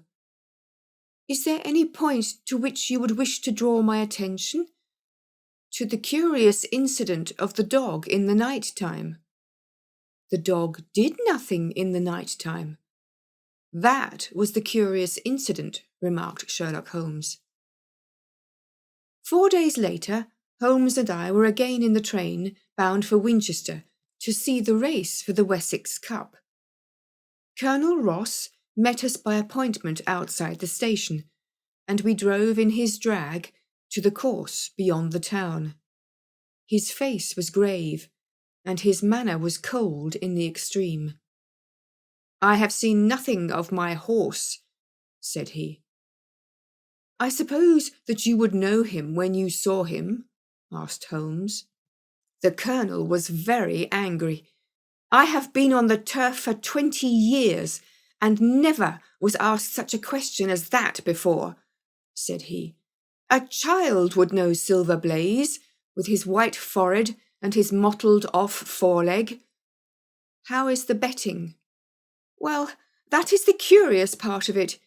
Is there any point to which you would wish to draw my attention? To the curious incident of the dog in the night time. The dog did nothing in the night time. That was the curious incident, remarked Sherlock Holmes. 4 days later, Holmes and I were again in the train bound for Winchester to see the race for the Wessex Cup. Colonel Ross met us by appointment outside the station, and we drove in his drag to the course beyond the town. His face was grave, and his manner was cold in the extreme. I have seen nothing of my horse, said he. I suppose that you would know him when you saw him? Asked Holmes. The colonel was very angry. I have been on the turf for 20 years, and never was asked such a question as that before, said he. A child would know Silver Blaze, with his white forehead and his mottled-off foreleg. How is the betting? Well, that is the curious part of it.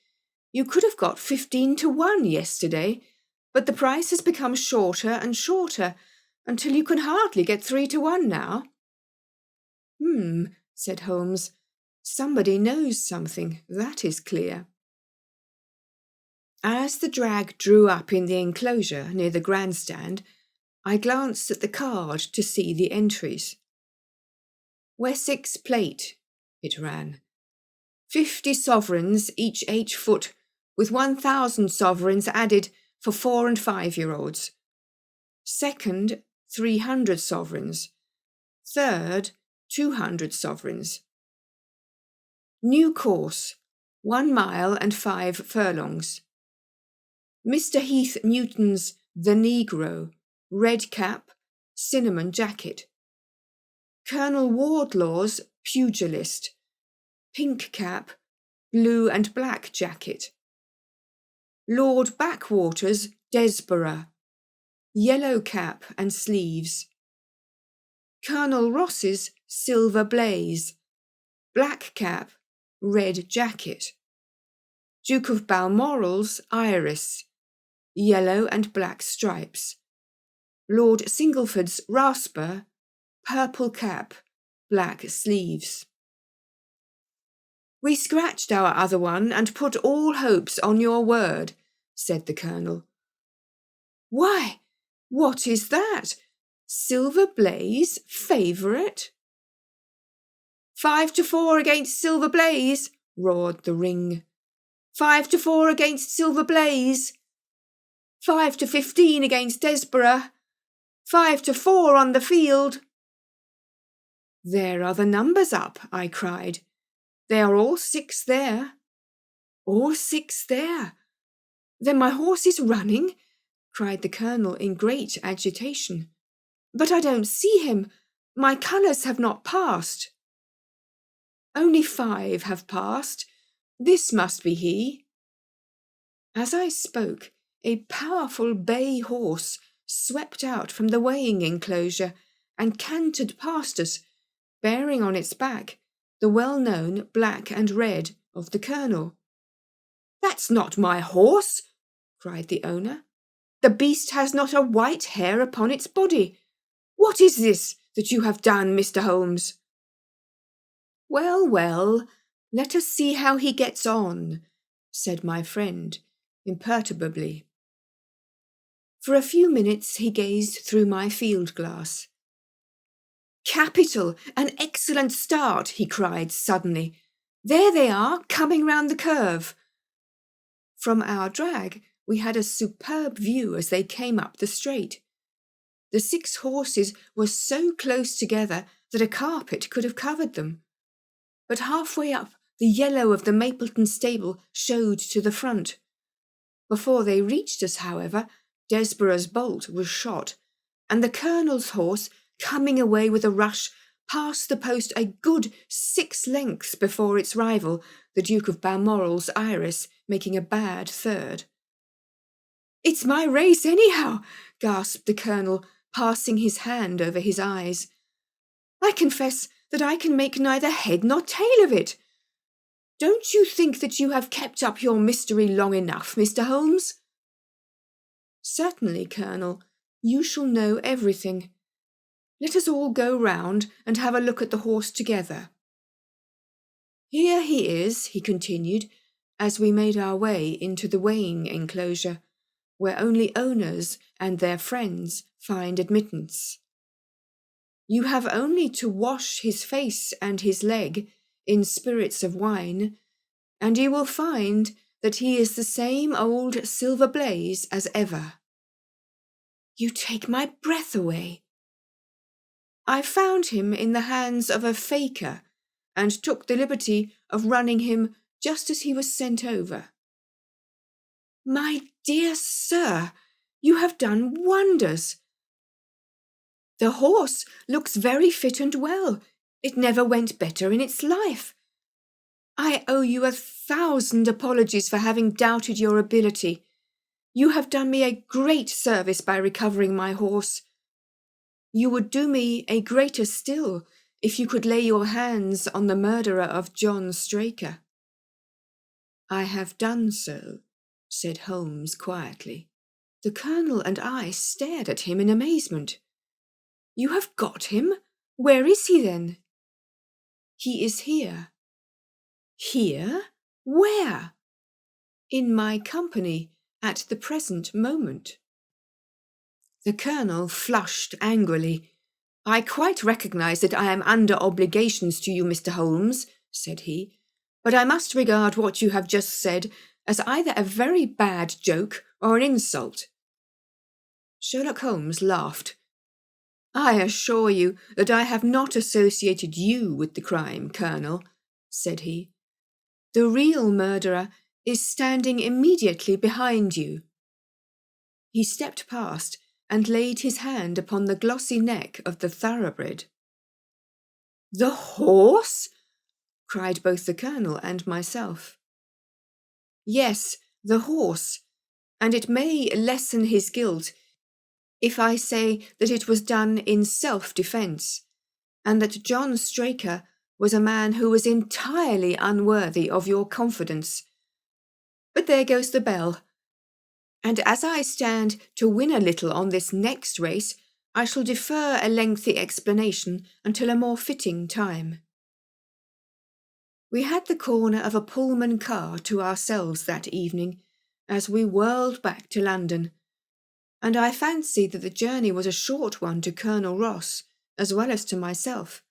You could have got 15 to 1 yesterday, but the price has become shorter and shorter, until you can hardly get 3 to 1 now." Said Holmes. "Somebody knows something, that is clear." As the drag drew up in the enclosure near the grandstand, I glanced at the card to see the entries. "Wessex Plate," it ran. 50 sovereigns, each 8 foot, with 1,000 sovereigns added for 4 and 5-year-olds. Second, 300 sovereigns. Third, 200 sovereigns. New course, 1 mile and 5 furlongs. Mr. Heath Newton's The Negro, red cap, cinnamon jacket. Colonel Wardlaw's Pugilist, pink cap, blue and black jacket. Lord Backwater's Desborough, yellow cap and sleeves. Colonel Ross's Silver Blaze, black cap, red jacket. Duke of Balmoral's Iris, yellow and black stripes. Lord Singleford's Rasper, purple cap, black sleeves. "We scratched our other one and put all hopes on your word," said the Colonel. "Why, what is that? Silver Blaze favourite?" 5 to 4 against Silver Blaze, roared the ring. 5 to 4 against Silver Blaze. 5 to 15 against Desborough. 5 to 4 on the field. "There are the numbers up," I cried. "They are all 6 there." "All 6 there? Then my horse is running?" cried the Colonel in great agitation. "But I don't see him. My colours have not passed." "Only 5 have passed. This must be he." As I spoke, a powerful bay horse swept out from the weighing enclosure and cantered past us, bearing on its back the well-known black and red of the Colonel. "That's not my horse," cried the owner. "The beast has not a white hair upon its body. What is this that you have done, Mr. Holmes?" "Well, well, let us see how he gets on," said my friend imperturbably. For a few minutes he gazed through my field-glass. "Capital! An excellent start!" he cried suddenly. "There they are, coming round the curve." From our drag we had a superb view as they came up the straight. The 6 horses were so close together that a carpet could have covered them. But halfway up, the yellow of the Mapleton stable showed to the front. Before they reached us, however, Desborough's bolt was shot, and the Colonel's horse, coming away with a rush, passed the post a good 6 lengths before its rival, the Duke of Balmoral's Iris, making a bad third. "It's my race anyhow," gasped the Colonel, passing his hand over his eyes. "I confess that I can make neither head nor tail of it. Don't you think that you have kept up your mystery long enough, Mr. Holmes?" "Certainly, Colonel. You shall know everything. Let us all go round and have a look at the horse together. Here he is," he continued, as we made our way into the weighing enclosure, where only owners and their friends find admittance. "You have only to wash his face and his leg in spirits of wine, and you will find that he is the same old Silver Blaze as ever." "You take my breath away." "I found him in the hands of a faker, and took the liberty of running him just as he was sent over." "My dear sir, you have done wonders." "The horse looks very fit and well. It never went better in its life. I owe you 1,000 apologies for having doubted your ability. You have done me a great service by recovering my horse. You would do me a greater still if you could lay your hands on the murderer of John Straker." "I have done so," said Holmes quietly. The Colonel and I stared at him in amazement. "You have got him? Where is he then?" "He is here." "Here? Where?" "In my company at the present moment." The Colonel flushed angrily. "I quite recognise that I am under obligations to you, Mr. Holmes," said he, "but I must regard what you have just said as either a very bad joke or an insult." Sherlock Holmes laughed. "I assure you that I have not associated you with the crime, Colonel," said he. "The real murderer is standing immediately behind you." He stepped past and laid his hand upon the glossy neck of the thoroughbred. "The horse?" cried both the Colonel and myself. "Yes, the horse, and it may lessen his guilt if I say that it was done in self-defence, and that John Straker was a man who was entirely unworthy of your confidence. But there goes the bell, and as I stand to win a little on this next race, I shall defer a lengthy explanation until a more fitting time." We had the corner of a Pullman car to ourselves that evening as we whirled back to London, and I fancy that the journey was a short one to Colonel Ross, as well as to myself,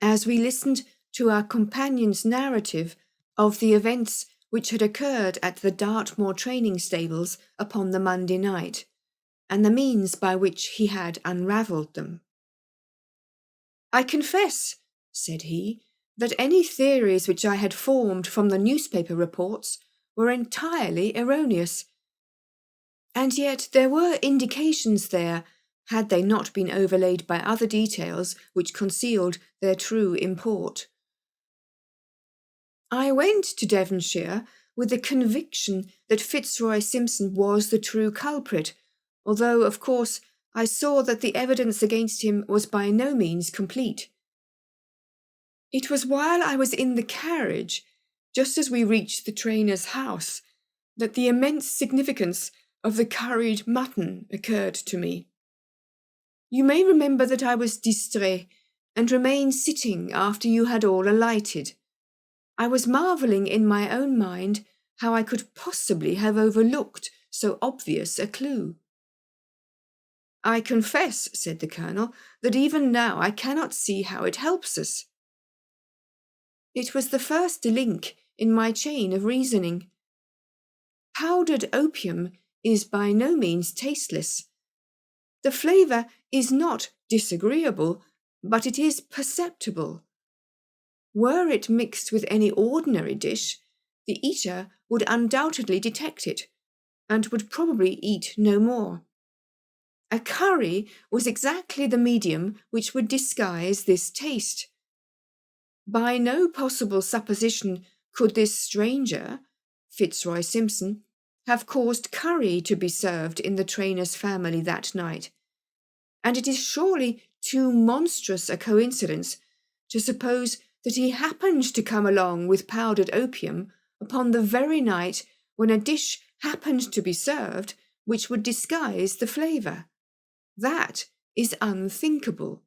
as we listened to our companion's narrative of the events which had occurred at the Dartmoor training stables upon the Monday night, and the means by which he had unravelled them. "I confess," said he, "that any theories which I had formed from the newspaper reports were entirely erroneous. And yet there were indications there, had they not been overlaid by other details which concealed their true import. I went to Devonshire with the conviction that Fitzroy Simpson was the true culprit, although, of course, I saw that the evidence against him was by no means complete. It was while I was in the carriage, just as we reached the trainer's house, that the immense significance of the curried mutton occurred to me. You may remember that I was distrait and remained sitting after you had all alighted. I was marvelling in my own mind how I could possibly have overlooked so obvious a clue. "I confess," said the Colonel, "that even now I cannot see how it helps us." It was the first link in my chain of reasoning. Powdered opium is by no means tasteless. The flavour is not disagreeable, but it is perceptible. Were it mixed with any ordinary dish, the eater would undoubtedly detect it, and would probably eat no more. A curry was exactly the medium which would disguise this taste. By no possible supposition could this stranger, Fitzroy Simpson, have caused curry to be served in the trainer's family that night, and it is surely too monstrous a coincidence to suppose that he happened to come along with powdered opium upon the very night when a dish happened to be served which would disguise the flavour. That is unthinkable.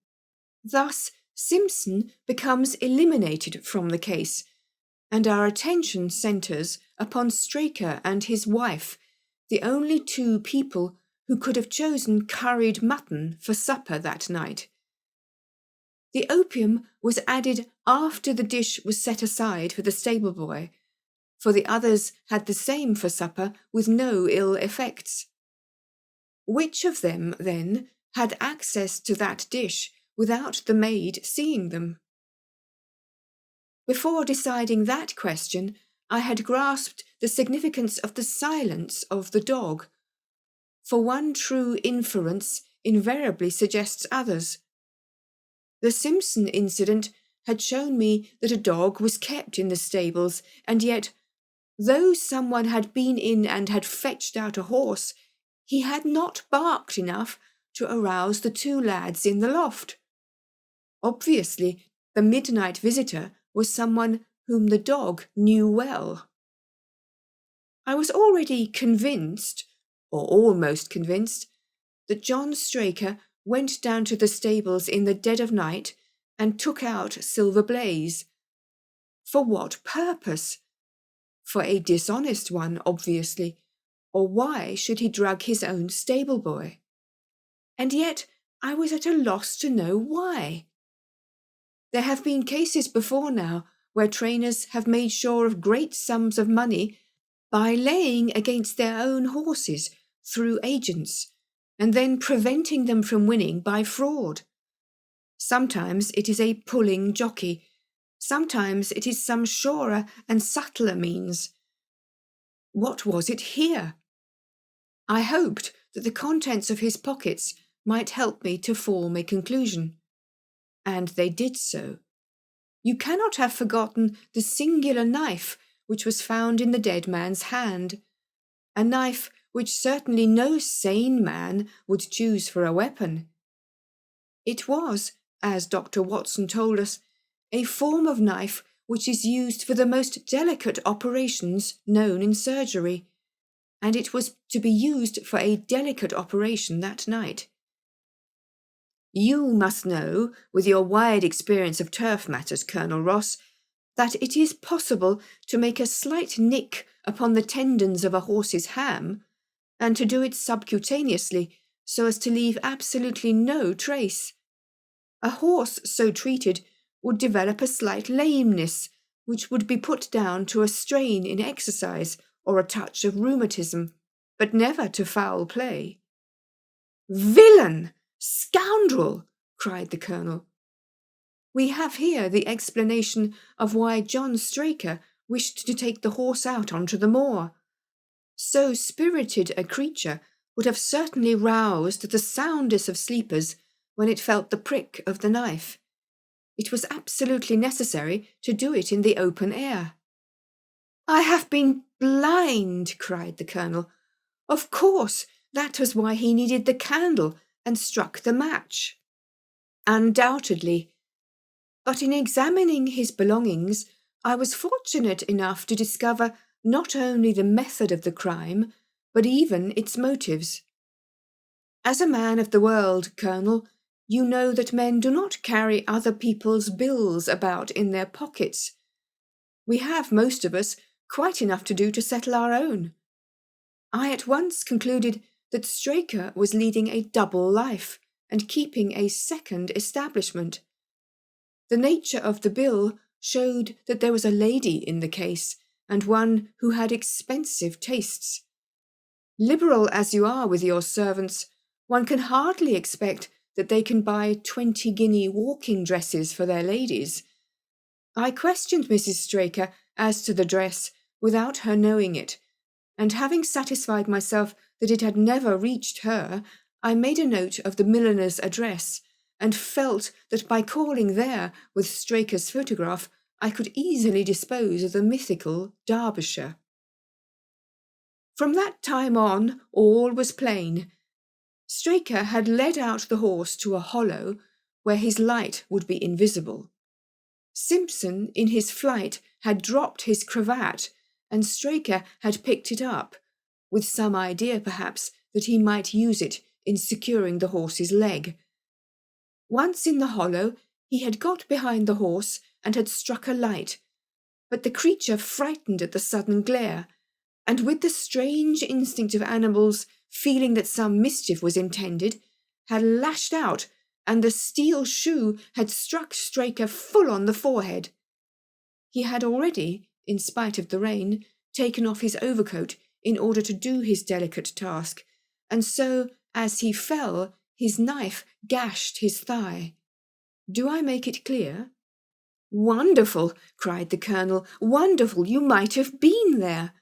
Thus, Simpson becomes eliminated from the case, and our attention centres upon Straker and his wife, the only two people who could have chosen curried mutton for supper that night. The opium was added after the dish was set aside for the stable boy, for the others had the same for supper with no ill effects. Which of them, then, had access to that dish without the maid seeing them? Before deciding that question, I had grasped the significance of the silence of the dog, for one true inference invariably suggests others. The Simpson incident had shown me that a dog was kept in the stables, and yet, though someone had been in and had fetched out a horse, he had not barked enough to arouse the two lads in the loft. Obviously, the midnight visitor was someone whom the dog knew well. I was already convinced, or almost convinced, that John Straker went down to the stables in the dead of night and took out Silver Blaze. For what purpose? For a dishonest one, obviously, or why should he drug his own stable boy? And yet I was at a loss to know why. There have been cases before now where trainers have made sure of great sums of money by laying against their own horses through agents, and then preventing them from winning by fraud. Sometimes it is a pulling jockey, sometimes it is some surer and subtler means. What was it here? I hoped that the contents of his pockets might help me to form a conclusion. And they did so. You cannot have forgotten the singular knife which was found in the dead man's hand, a knife which certainly no sane man would choose for a weapon. It was, as Dr. Watson told us, a form of knife which is used for the most delicate operations known in surgery, and it was to be used for a delicate operation that night. You must know, with your wide experience of turf matters, Colonel Ross, that it is possible to make a slight nick upon the tendons of a horse's ham, and to do it subcutaneously so as to leave absolutely no trace. A horse so treated would develop a slight lameness, which would be put down to a strain in exercise or a touch of rheumatism, but never to foul play. "Villain! Scoundrel!" cried the Colonel. We have here the explanation of why John Straker wished to take the horse out onto the moor. So spirited a creature would have certainly roused the soundest of sleepers when it felt the prick of the knife. It was absolutely necessary to do it in the open air. "I have been blind," cried the Colonel. "Of course, that was why he needed the candle and struck the match." "Undoubtedly. But in examining his belongings, I was fortunate enough to discover not only the method of the crime, but even its motives. As a man of the world, Colonel, you know that men do not carry other people's bills about in their pockets. We have, most of us, quite enough to do to settle our own. I at once concluded that Straker was leading a double life and keeping a second establishment. The nature of the bill showed that there was a lady in the case, and one who had expensive tastes. Liberal as you are with your servants, one can hardly expect that they can buy 20-guinea walking dresses for their ladies. I questioned Mrs. Straker as to the dress without her knowing it, and having satisfied myself that it had never reached her, I made a note of the milliner's address, and felt that by calling there with Straker's photograph, I could easily dispose of the mythical Derbyshire. From that time on, all was plain. Straker had led out the horse to a hollow where his light would be invisible. Simpson, in his flight, had dropped his cravat, and Straker had picked it up, with some idea, perhaps, that he might use it in securing the horse's leg. Once in the hollow, he had got behind the horse and had struck a light, but the creature, frightened at the sudden glare, and with the strange instinct of animals feeling that some mischief was intended, had lashed out, and the steel shoe had struck Straker full on the forehead. He had already, in spite of the rain, taken off his overcoat in order to do his delicate task, and so, as he fell, his knife gashed his thigh. Do I make it clear? "Wonderful!" cried the Colonel. "Wonderful! You might have been there."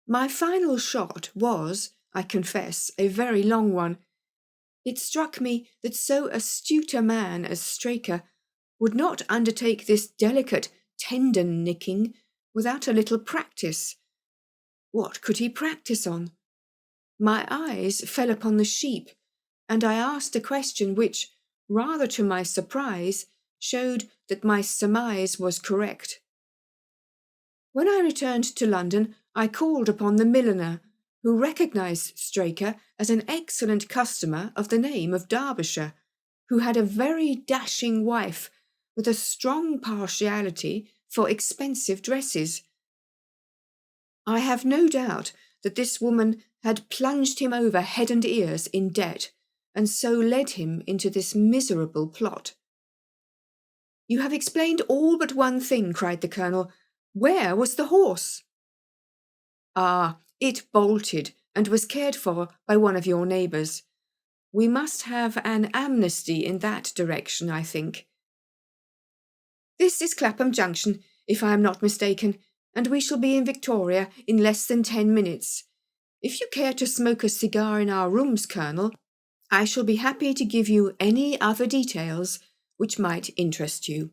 My final shot was, I confess, a very long one. It struck me that so astute a man as Straker would not undertake this delicate tendon nicking without a little practice. What could he practice on? My eyes fell upon the sheep, and I asked a question which, rather to my surprise, showed that my surmise was correct. When I returned to London, I called upon the milliner, who recognised Straker as an excellent customer of the name of Derbyshire, who had a very dashing wife with a strong partiality for expensive dresses. I have no doubt that this woman had plunged him over head and ears in debt, and so led him into this miserable plot. "You have explained all but one thing," cried the Colonel. "Where was the horse?" "Ah, it bolted and was cared for by one of your neighbours. We must have an amnesty in that direction, I think. This is Clapham Junction, if I am not mistaken, and we shall be in Victoria in less than 10 minutes. If you care to smoke a cigar in our rooms, Colonel, I shall be happy to give you any other details which might interest you."